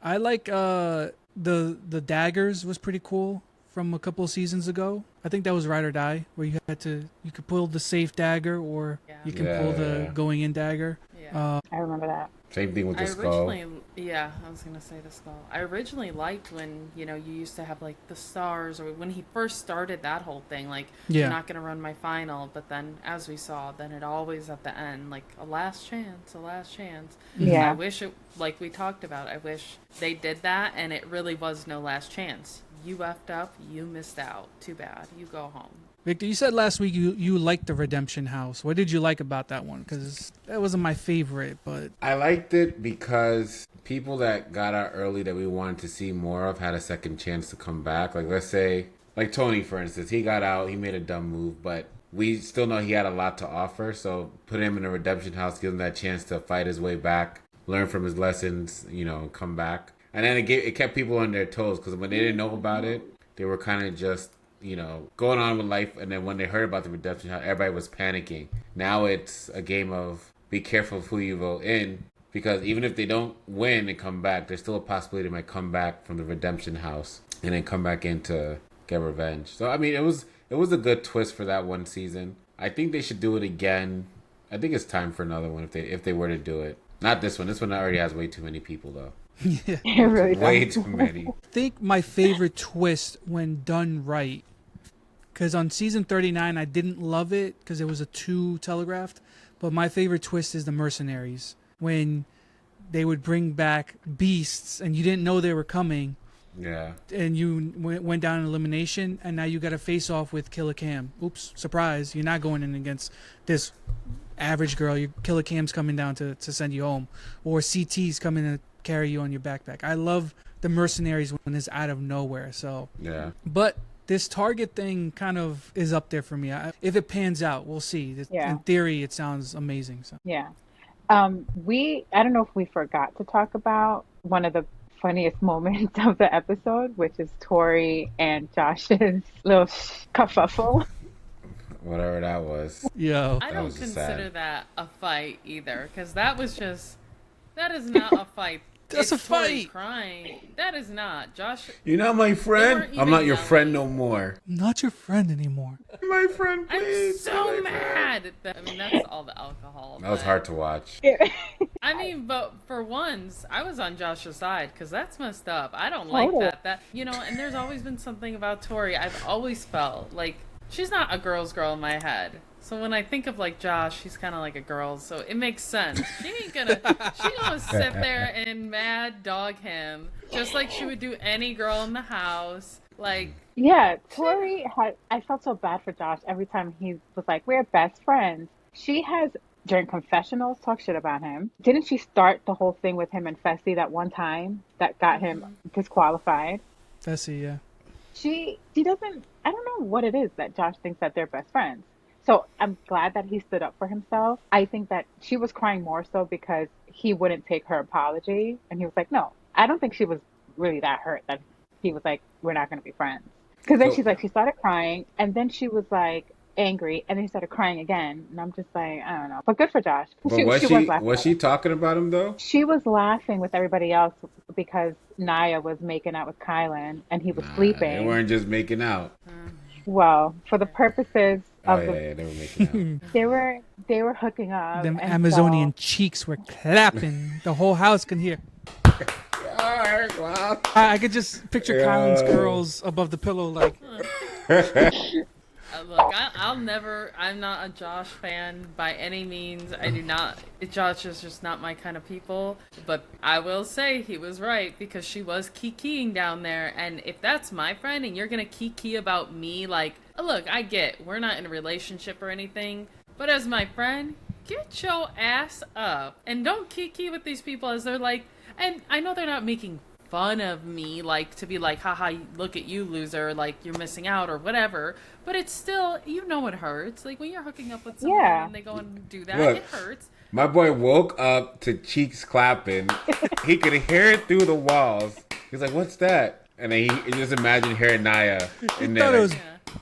A: I like the daggers was pretty cool from a couple of seasons ago. I think that was Ride or Die, where you could pull the safe dagger or
D: Yeah.
A: you can pull the
B: Yeah.
A: going in dagger.
D: Yeah.
C: I remember that.
B: Same thing with the
D: I
B: skull.
D: originally, yeah, I was gonna say the skull. I originally liked when you used to have like the stars, or when he first started that whole thing. Like,
A: Yeah.
D: you're not gonna run my final, but then as we saw, then it always at the end, like a last chance, a last chance.
C: Yeah.
D: I wish it, like we talked about, I wish they did that, and it really was no last chance. You effed up, you missed out. Too bad. You go home.
A: Victor, you said last week you liked the Redemption House. What did you like about that one? Because that wasn't my favorite, but
B: I liked it because people that got out early that we wanted to see more of had a second chance to come back. Like, let's say, like Tony, for instance, he got out, he made a dumb move, but we still know he had a lot to offer. So put him in a Redemption House, give him that chance to fight his way back, learn from his lessons, come back. And then it kept people on their toes, because when they didn't know about it, they were kind of just going on with life. And then when they heard about the Redemption House, everybody was panicking. Now it's a game of be careful of who you vote in, because even if they don't win and come back, there's still a possibility they might come back from the Redemption House and then come back in to get revenge. So, I mean, it was a good twist for that one season. I think they should do it again. I think it's time for another one if they were to do it. Not this one. This one already has way too many people, though.
C: It really
B: Way
C: does.
B: too many.
A: I think my favorite twist when done right, because on season 39 I didn't love it because it was too telegraphed, but my favorite twist is the mercenaries, when they would bring back beasts and you didn't know they were coming,
B: Yeah.
A: and you went down in elimination, and now you got to face off with Killer Cam. Oops, surprise, you're not going in against this average girl. Your Killer Cam's coming down to send you home, or CT's coming to carry you on your backpack. I love the mercenaries when it's out of nowhere. So
B: Yeah.
A: but this Target thing kind of is up there for me. If it pans out, we'll see.
C: Yeah.
A: In theory, it sounds amazing. So
C: Yeah. I don't know if we forgot to talk about one of the funniest moments of the episode, which is Tori and Josh's little kerfuffle.
B: Whatever that was.
A: yo,
D: I
B: That
D: don't
B: was just
D: consider
B: sad.
D: that a fight either, because that is not a fight.
A: That's
D: It's
A: a
D: Tori
A: fight.
D: crying. That is not. Josh,
B: You're not my
D: They
B: friend?
D: weren't
B: I'm
D: even
B: not your
D: yelling.
B: friend no more.
A: I'm not your friend anymore.
B: My friend,
D: I'm
B: please.
D: so
B: You're my friend.
D: mad. I mean, that's all the alcohol.
B: That was
D: but-
B: hard to watch.
D: I mean, but for once, I was on Josh's side, because that's messed up. I don't like
C: Totally.
D: that. And there's always been something about Tori. I've always felt like she's not a girl's girl in my head. So when I think of like Josh, he's kind of like a girl. So it makes sense. She gonna sit there and mad dog him, just like she would do any girl in the house. Like,
C: Yeah, I felt so bad for Josh every time he was like, we're best friends. She has, during confessionals, talk shit about him. Didn't she start the whole thing with him and Fessy that one time that got him disqualified?
A: Fessy, yeah.
C: She doesn't, I don't know what it is that Josh thinks that they're best friends. So I'm glad that he stood up for himself. I think that she was crying more so because he wouldn't take her apology. And he was like, no, I don't think she was really that hurt that he was like, we're not going to be friends. Because then
B: So-
C: she started crying, and then she was like angry, and then he started crying again. And I'm just like, I don't know. But good for Josh.
B: But was
C: laughing.
B: was she talking about him though?
C: She was laughing with everybody else because Naya was making out with Kylan and he was
B: They
C: sleeping.
B: weren't just making out.
C: Well, for the purposes
B: Oh
C: of
B: yeah, they were making out.
C: they were hooking up.
A: Them
C: and
A: Amazonian
C: so-
A: cheeks were clapping. The whole house can hear.
B: Oh, wow.
A: I could just picture Kylan's girls above the pillow like,
D: look, I'm not a Josh fan by any means. I do not, Josh is just not my kind of people. But I will say he was right, because she was kikiing down there. And if that's my friend and you're going to kiki about me, like, look, I get we're not in a relationship or anything. But as my friend, get your ass up. And don't kiki with these people as they're like, and I know they're not making fun of me, like to be like, haha, look at you, loser, like you're missing out or whatever. But it's still, it hurts. Like when you're hooking up with someone
C: Yeah.
D: and they go and do that,
B: Look.
D: it hurts.
B: My boy woke up to cheeks clapping. He could hear it through the walls. He's like, "What's that?" And then he just imagined hearing Naya. And
A: thought
B: then
A: it was
D: Yeah.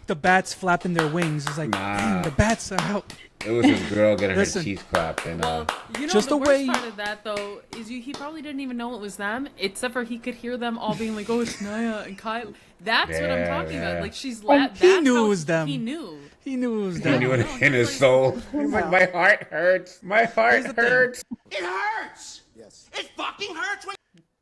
A: the bats flapping their wings. It's like,
B: Nah.
A: "Damn, the bats are out."
B: it was his girl getting
A: Listen.
B: her cheeks clapped. And
D: Well,
A: Just
D: the
A: the
D: worst
A: way-
D: part of that though is he probably didn't even know it was them, except for he could hear them all being like, "Oh, it's Naya and Kyle." That's what I'm
B: Yeah,
D: talking
B: yeah.
D: about. Like she's
C: And
A: he knew it was them.
D: He knew.
A: He knew it was
B: he
A: them.
B: knew it
D: No,
B: in his
D: he's
B: soul. He's like, "My heart hurts. My heart
A: Here's the thing.
B: hurts."
G: It hurts!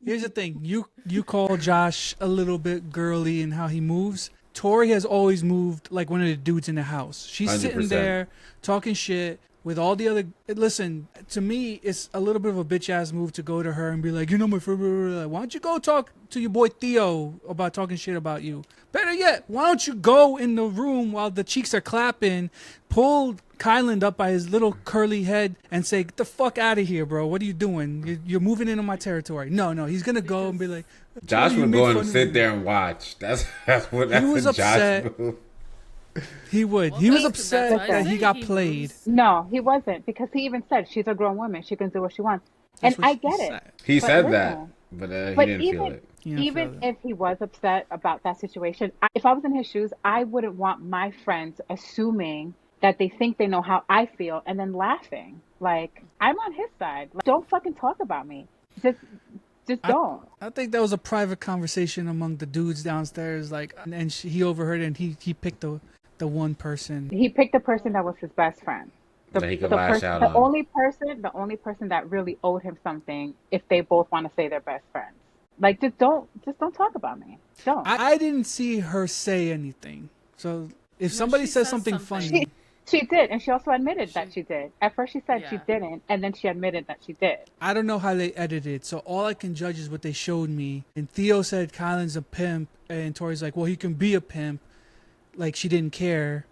A: Here's the thing. You call Josh a little bit girly in how he moves. Tori has always moved like one of the dudes in the house. She's
B: 100%.
A: sitting there talking shit with all the other. Listen, to me, it's a little bit of a bitch ass move to go to her and be like, you know, my friend, why don't you go talk to your boy Theo about talking shit about you? Better yet, why don't you go in the room while the cheeks are clapping, pull Kyland up by his little curly head and say, get the fuck out of here, bro. What are you doing? You're moving into my territory. No, he's going to go and be like,
B: Josh
A: "You
B: would
A: make
B: go
A: fun
B: and
A: of
B: sit
A: me."
B: there and watch. That's what
A: was
B: a Josh
A: upset.
B: move.
A: He would.
D: Well,
A: he was
D: that's
A: upset
D: what I
A: that
D: say.
A: he got
D: He
A: played.
D: moves.
C: No, he wasn't, because he even said she's a grown woman. She can do what she wants.
A: That's
C: And
A: what
C: I
A: she
C: get it.
A: said.
B: He
C: But
B: said that,
C: listen,
B: but he
C: but
B: didn't feel it.
A: He didn't
C: even
A: feel it.
C: if he was upset about that situation, if I was in his shoes, I wouldn't want my friends assuming that they think they know how I feel and then laughing. Like, I'm on his side. Like, don't fucking talk about me. Just don't.
A: I think that was a private conversation among the dudes downstairs. Like, and he overheard it, and he picked the one person.
C: He picked the person that was his best friend.
B: That he could lash out
C: the
B: on.
C: only person that really owed him something if they both want to say they're best friends. Like, just don't talk about me. Don't.
A: I didn't see her say anything. So if somebody
D: she
A: says
D: says
A: something
D: something.
A: funny,
C: She did, and she also admitted that she did. At first she said she
D: Yeah.
C: didn't, and then she admitted that she did.
A: I don't know how they edited. So all I can judge is what they showed me. And Theo said Kylan's a pimp, and Tori's like, well, he can be a pimp. Like, she didn't care.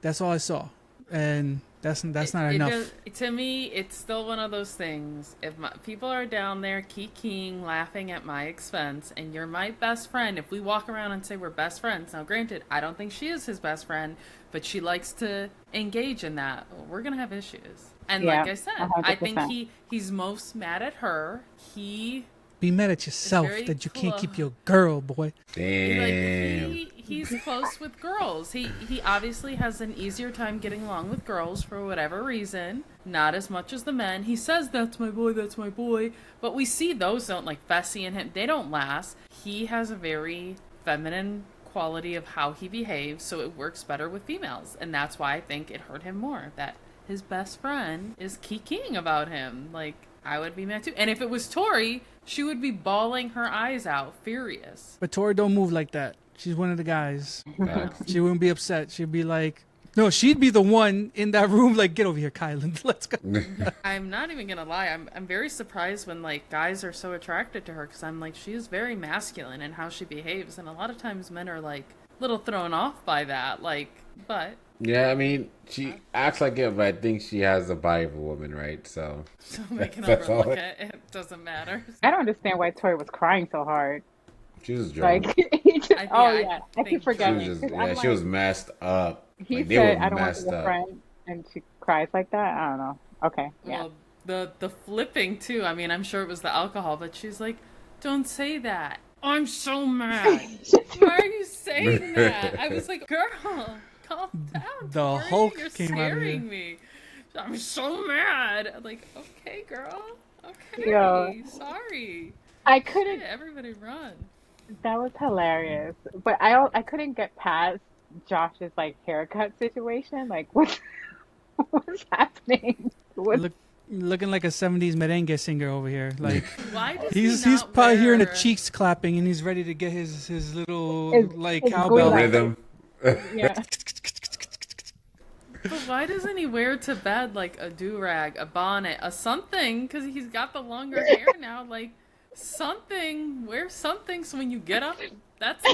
A: That's all I saw, and that's not enough.
D: To me, it's still one of those things. If people are down there kikiing, laughing at my expense, and you're my best friend, if we walk around and say we're best friends, now granted, I don't think she is his best friend, but she likes to engage in that, we're gonna have issues. And
C: Yeah,
D: like I said,
C: 100%.
D: I think he's most mad at her.
A: Be mad at yourself
D: very
A: that you can't
D: close.
A: keep your girl, boy.
B: Damn.
D: He's close with girls. He obviously has an easier time getting along with girls for whatever reason. Not as much as the men. He says, that's my boy. But we see those don't, like Fessy and him, they don't last. He has a very feminine quality of how he behaves, so it works better with females. And that's why I think it hurt him more, that his best friend is kikiing about him. Like, I would be mad too. And if it was Tori, she would be bawling her eyes out, furious.
A: But Tori don't move like that. She's one of the guys.
B: Facts.
A: She wouldn't be upset. She'd be like, no, she'd be the one in that room like, get over here, Kylan. Let's go.
D: I'm not even gonna lie. I'm very surprised when like guys are so attracted to her, because I'm like, she is very masculine in how she behaves, and a lot of times men are like a little thrown off by that. Like, but
B: Yeah, I mean, she acts like it, but I think she has the body of a woman, right? So
D: we can
B: That's all
D: overlook
B: it-
D: it. It doesn't matter.
C: I don't understand why Tori was crying so hard.
B: she was drunk.
C: Like, he just,
D: I
C: I
D: think
C: keep
B: she
C: forgetting.
B: was just,
C: 'cause
B: yeah,
C: I'm
B: she was
C: like,
B: messed up.
C: He
B: Like, they
C: said,
B: were
C: "I don't want to
B: messed
C: be a
B: up.
C: friend," and she cries like that. I don't know. Okay, yeah.
D: Well, the flipping too. I mean, I'm sure it was the alcohol, but she's like, "Don't say that. I'm so mad. Why are you saying that?" I was like, "Girl, calm down.
A: The
D: Tori.
A: Hulk
D: You're
A: came out of
D: scaring
A: here.
D: me. I'm so mad." I'm like, "Okay, girl. Okay,
C: Yo.
D: sorry."
C: I
D: Shit,
C: couldn't.
D: everybody run.
C: That was hilarious, but I couldn't get past Josh's like haircut situation. Like, what's happening?
A: Looking like a 70s merengue singer over here. Like,
D: Why does
A: he's
D: he not
A: probably hearing the
D: wear-
A: cheeks clapping, and he's ready to get his little like
C: his
A: cowbell.
C: gula.
B: Rhythm.
C: Yeah.
D: But why doesn't he wear to bed like a do-rag, a bonnet, a something? Because he's got the longer hair now. Like, something. Wear something so when you get up, that's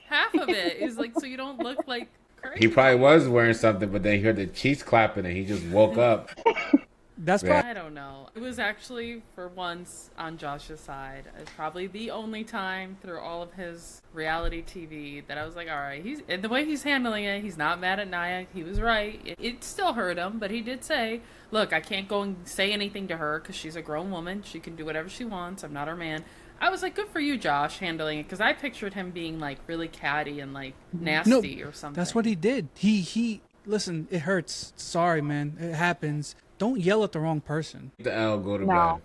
D: half of it. Is like so you don't look like crazy.
B: He probably was wearing something, but then he heard the cheeks clapping and he just woke up.
A: That's
B: Yeah.
A: probably
D: I don't know. It was actually, for once, on Josh's side. It's probably the only time through all of his reality TV that I was like, all right, the way he's handling it, he's not mad at Nia. He was right. It still hurt him, but he did say, look, I can't go and say anything to her because she's a grown woman. She can do whatever she wants. I'm not her man. I was like, good for you, Josh, handling it, because I pictured him being like really catty and like nasty or something.
A: that's what he did. He listen. It hurts. Sorry, man. It happens. Don't yell at the wrong person.
B: The L go to
C: No.
B: bed.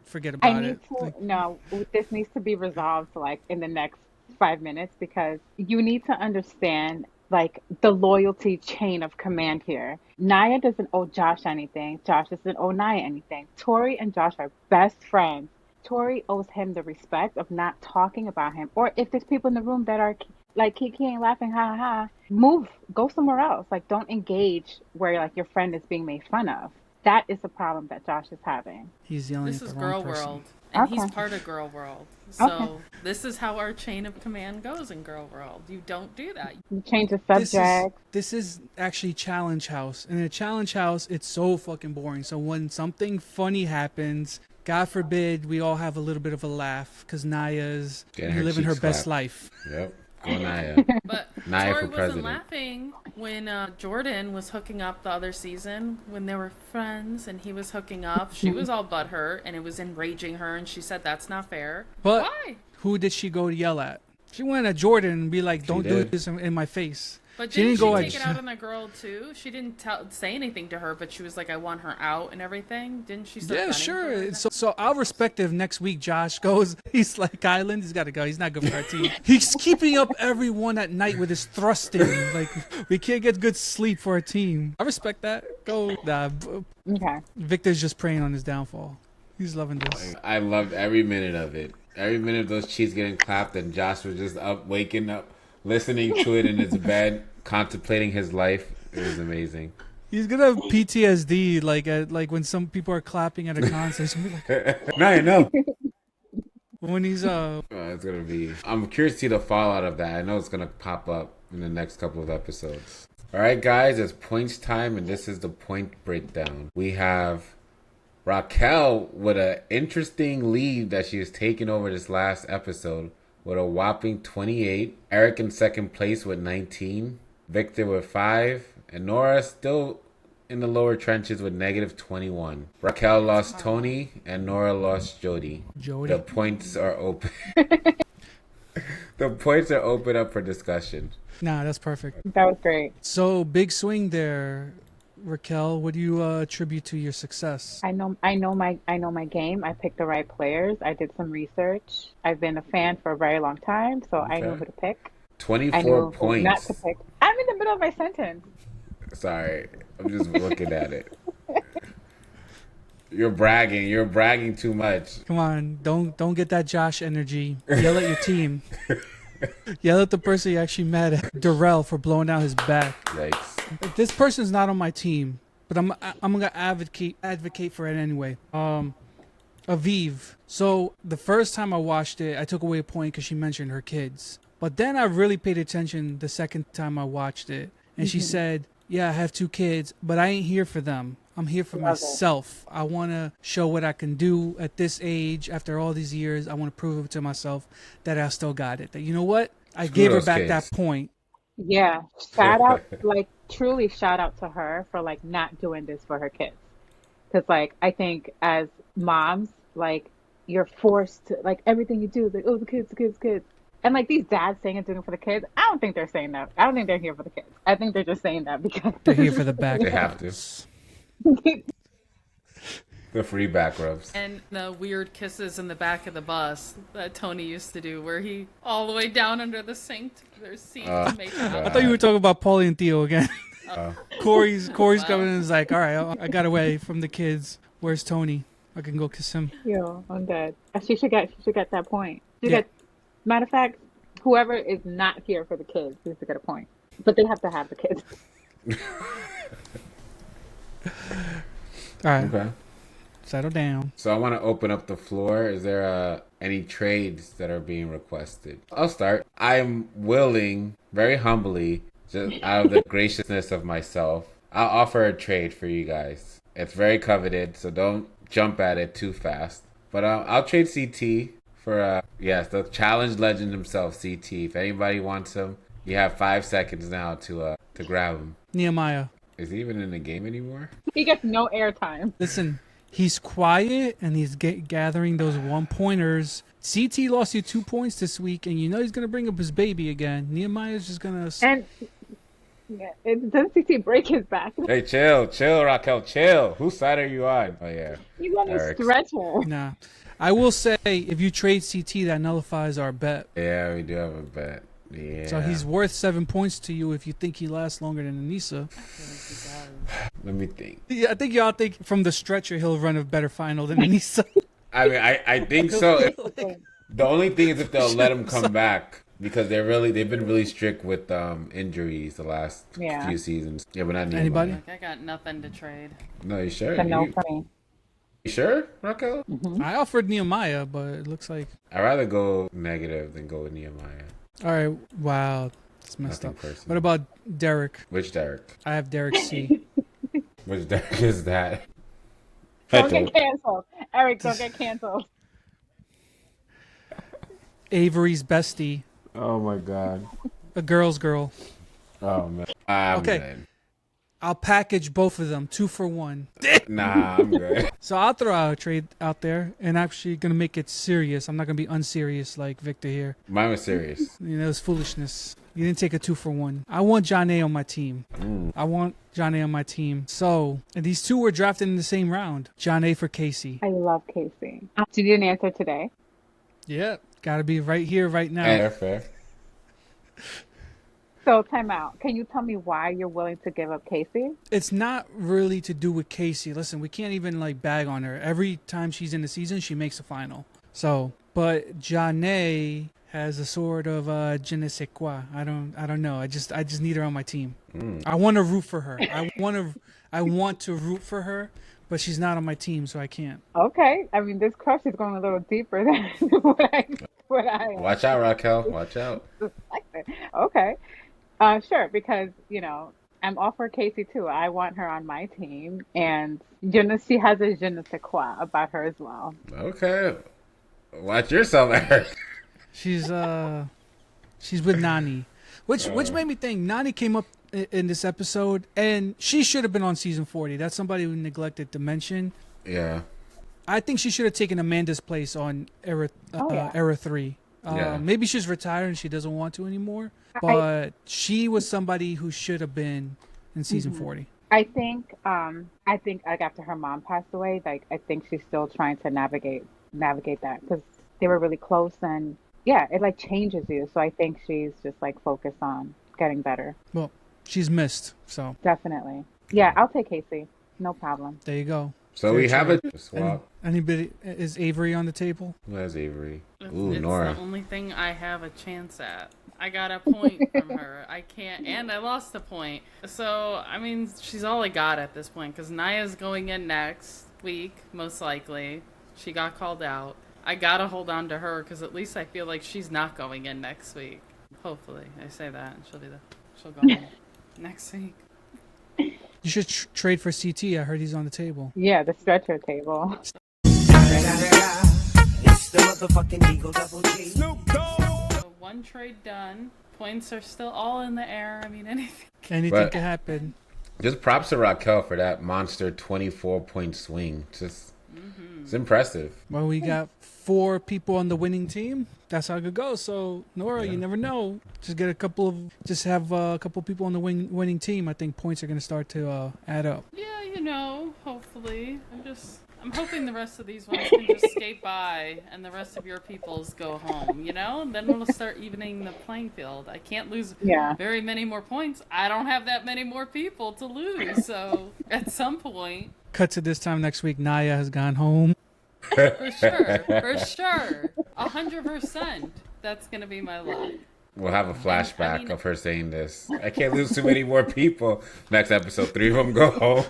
A: Forget
C: I
A: about
C: need
A: it.
C: to
A: Like,
C: no. This needs to be resolved like in the next 5 minutes, because you need to understand like the loyalty chain of command here. Naya doesn't owe Josh anything. Josh doesn't owe Naya anything. Tori and Josh are best friends. Tori owes him the respect of not talking about him. Or if there's people in the room that are like kikiing, laughing, ha ha ha, move, go somewhere else. Like, don't engage where like your friend is being made fun of. That is the problem that Josh is having.
A: He's yelling
D: This
A: at
D: is
A: the wrong
D: girl
A: person.
D: world, and he's
C: Okay.
D: part of girl world. So
C: Okay.
D: this is how our chain of command goes in girl world. You don't do that.
C: You change the
A: This is,
C: subject.
A: this is actually Challenge House. And in a Challenge House, it's so fucking boring. So when something funny happens, God forbid we all have a little bit of a laugh because Naya's
B: Getting her
A: living her
B: cheeks
A: best
B: clapped.
A: life.
B: Yep. Go Naya.
D: But
B: Naya
D: Tori
B: for
D: wasn't
B: president.
D: laughing when Jordan was hooking up the other season when they were friends and he was hooking up. She was all butthurt and it was enraging her, and she said that's not fair.
A: But
D: Why?
A: who did she go to yell at? She went at Jordan and be like, don't do
B: did.
A: this in my face.
D: But
A: She
D: didn't
A: didn't
D: she
A: go
D: take
A: at-
D: it out on the girl too? She didn't say anything to her, but she was like, "I want her out" and everything. Didn't she? Start
A: Yeah,
D: gunning
A: sure.
D: for her?
A: So I'll respect if next week Josh goes, he's like Island, he's got to go. He's not good for our team. He's keeping up everyone at night with his thrusting. Like, we can't get good sleep for our team. I respect that. Go. Nah,
C: Okay.
A: Victor's just preying on his downfall. He's loving this.
B: I loved every minute of it. Every minute of those cheeks getting clapped, and Josh was just up, waking up, listening to it in his bed, contemplating his life. It was amazing.
A: He's gonna have PTSD like when some people are clapping at a concert. He's gonna be like,
B: No, no.
A: when he's
B: It's gonna be. I'm curious to see the fallout of that. I know it's gonna pop up in the next couple of episodes. All right, guys, it's points time, and this is the point breakdown. We have Raquel with an interesting lead that she has taken over this last episode with a whopping 28. Eric in second place with 19. Victor with 5. And Norah still in the lower trenches with negative 21. Raquel lost Tony, and Norah lost Jody.
A: Jody.
B: The points are open. The points are open up for discussion.
A: Nah, that's perfect.
C: That was great.
A: So big swing there, Raquel. What do you attribute to your success?
C: I know my game. I picked the right players. I did some research. I've been a fan for a very long time, so I know
B: Okay.
C: who to pick. I
B: 24
C: know who
B: points.
C: not to pick. I'm in the middle of my sentence.
B: Sorry, I'm just looking at it. You're bragging. You're bragging too much.
A: Come on, don't get that Josh energy. Yell at your team. Yell at the person you actually mad at, Darrell, for blowing out his back.
B: Yikes.
A: This person's not on my team, but I'm gonna advocate for it anyway. Aviv. So the first time I watched it, I took away a point because she mentioned her kids. But then I really paid attention the second time I watched it, and she said, "Yeah, I have 2 kids, but I ain't here for them. I'm here for
C: Love it.
A: myself. I want to show what I can do at this age. After all these years, I want to prove it to myself that I still got it. That, you know what? I
B: Screw
A: gave her
B: those
A: back
B: kids.
A: that point."
C: Yeah, shout out, like truly shout out to her for like not doing this for her kids. Because like I think as moms, like you're forced to, like everything you do is like, oh, the kids, the kids, the kids. And like these dads saying and doing it for the kids, I don't think they're saying that. I don't think they're here for the kids. I think they're just saying that because
A: They're here for the back.
B: They have to. The free back rubs.
D: And the weird kisses in the back of the bus that Tony used to do, where he all the way down under the sink to their seat to make it
A: I
D: up.
A: thought you were talking about Paulie and Theo again. Corey's
D: Wow.
A: coming in and is like, all right, I got away from the kids. Where's Tony? I can go kiss him.
C: Yo, I'm dead. She should get that point.
A: Yeah.
C: Matter of fact, whoever is not here for the kids needs to get a point. But they have to have the kids.
A: All right,
B: Okay.
A: settle down.
B: So I want to open up the floor. Is there any trades that are being requested? I'll start. I'm willing, very humbly, just out of the graciousness of myself, I'll offer a trade for you guys. It's very coveted, so don't jump at it too fast. But I'll trade CT for, yes, the challenge legend himself, CT. If anybody wants him, you have 5 seconds now to grab him.
A: Nehemiah,
B: Is he even in the game anymore?
C: He gets no airtime.
A: listen, he's quiet and he's gathering those 1-pointers. CT lost you 2 points this week, and you know he's going to bring up his baby again. Nehemiah's just going to...
C: And yeah, doesn't CT break his back?
B: Hey, chill, Raquel, chill. Whose side are you on? Oh, yeah.
C: He's on a
B: Eric's.
C: stretcher.
A: Nah. I will say, if you trade CT, that nullifies our bet.
B: Yeah, we do have a bet. Yeah.
A: So he's worth 7 points to you if you think he lasts longer than Anissa.
D: I feel like he does.
B: Let me think.
A: Yeah, I think y'all think from the stretcher he'll run a better final than Anissa.
B: I mean, I think so. The only thing is if they'll let him come back, because they've been really strict with injuries the last few seasons. Yeah, but not Nehemiah.
A: Anybody?
D: Like, I got nothing to trade.
B: No, you sure?
C: It's a no for me.
B: You sure, Raquel?
A: I offered Nehemiah, but it looks like.
B: I'd rather go negative than go with Nehemiah.
A: All right, wow, it's messed
B: Nothing
A: up.
B: personal.
A: What about Derek?
B: Which Derek?
A: I have Derek C.
B: Which Derek is that?
C: Don't get canceled. Eric, don't get canceled.
A: Avery's bestie,
B: Oh my god.
A: a girl's girl.
B: Oh man. I'm
A: Okay.
B: good.
A: I'll package both of them, 2 for 1.
B: Nah, I'm good.
A: So I'll throw out a trade out there, and actually gonna make it serious. I'm not gonna be unserious like Victor here.
B: Mine was serious.
A: You know, it's foolishness. You didn't take a 2 for 1. I want John A on my team. I want John A on my team. So, and these two were drafted in the same round. John A for Casey.
C: I love Casey. Did you didn't answer today?
A: Yeah, gotta be right here, right now.
B: Fair.
C: So time out. Can you tell me why you're willing to give up Casey?
A: It's not really to do with Casey. Listen, we can't even like bag on her. Every time she's in the season, she makes a final. So, but Janae has a sort of je ne sais quoi. I don't know. I just need her on my team. I want to root for her. I want to root for her, but she's not on my team, so I can't.
C: Okay. I mean, this crush is going a little deeper than what I
B: Watch out, Raquel. Watch out.
C: suspected. Okay. Sure, because, you know, I'm all for Casey too. I want her on my team, and she has a je ne sais quoi about her as well.
B: Okay. Watch yourself, Eric.
A: She's with Nani, which made me think Nani came up in this episode, and she should have been on season 40. That's somebody we neglected to mention.
B: Yeah.
A: I think she should have taken Amanda's place on Era 3.
B: Yeah.
A: Maybe she's retired and she doesn't want to anymore, but she was somebody who should have been in season 40.
C: I think like after her mom passed away, like I think she's still trying to navigate that because they were really close, and yeah, it like changes you. So I think she's just like focused on getting better.
A: Well, she's missed, so
C: Definitely. Yeah, I'll take Casey. No problem.
A: there you go.
B: So we have a swap.
A: Anybody is Avery on the table?
B: Who has Avery?
D: It's
B: Ooh, Norah.
D: the only thing I have a chance at. I got a point from her. I can't, and I lost a point. So, I mean, she's all I got at this point, because Naya's going in next week, most likely. She got called out. I gotta hold on to her, because at least I feel like she's not going in next week. Hopefully. I say that, and she'll go in next week.
A: You should trade for CT. I heard he's on the table.
C: Yeah, the stretcher table.
D: So, one trade done. Points are still all in the air. I mean, anything.
A: Anything
B: But-
A: can happen.
B: Just props to Raquel for that monster 24-point swing. Just, it's impressive.
A: Well, we got 4 people on the winning team. That's how it could go. So, Norah, you never know. Just have a couple people on the winning team. I think points are going to start to add up.
D: Yeah, you know, hopefully. I'm hoping the rest of these ones can just skate by and the rest of your peoples go home, you know? And then we'll start evening the playing field. I can't lose very many more points. I don't have that many more people to lose. So at some point,
A: Cut to this time next week. Naya has gone home.
D: for sure, 100%, that's going to be my luck.
B: We'll have a flashback
D: I mean-
B: of her saying this. I can't lose too many more people. Next episode, 3 of them go home.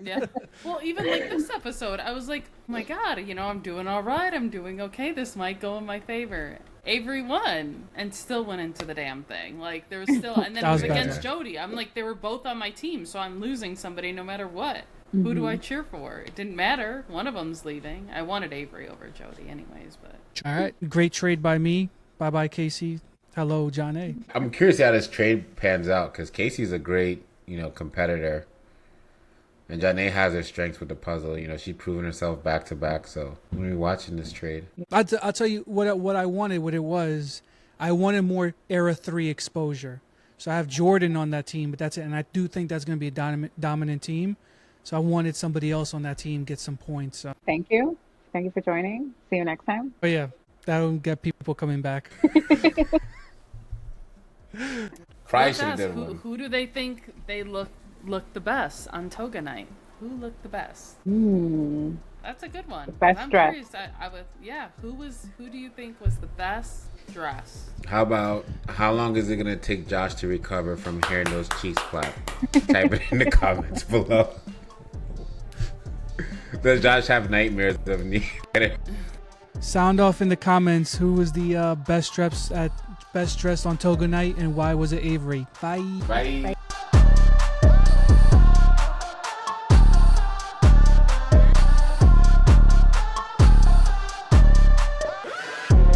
D: Yeah. Well, even like this episode, I was like, oh my God, you know, I'm doing all right. I'm doing okay. This might go in my favor. Avery won and still went into the damn thing. Like, there was still, and then it was
A: That was bad.
D: against Jody. I'm like, they were both on my team, so I'm losing somebody no matter what. Who do I cheer for? It didn't matter. One of them's leaving. I wanted Avery over Jody anyways, but.
A: All right. Great trade by me. Bye-bye, Casey. Hello, John A.
B: I'm curious how this trade pans out because Casey's a great, competitor. And Janae has her strengths with the puzzle. She's proven herself back to back. So when we're watching this trade,
A: I'll tell you what I wanted. What it was, I wanted more Era 3 exposure. So I have Jordan on that team, but that's it. And I do think that's going to be a dominant team. So I wanted somebody else on that team get some points. So.
C: Thank you. Thank you for joining. See you next time.
A: But yeah, that'll get people coming back.
B: Probably
D: Let's
B: should have
D: ask,
B: did
D: who,
B: one.
D: who do they think they look the best on Toga night? Who looked the best? That's a good one.
C: Best
D: I'm
C: dressed.
D: curious. I would, yeah. Who do you think was the best dressed?
B: How about how long is it gonna take Josh to recover from hearing those cheeks clap? Type it in the comments below. Does Josh have nightmares of me?
A: Sound off in the comments who was the best dressed on Toga night and why was it Avery? Bye.
B: Bye.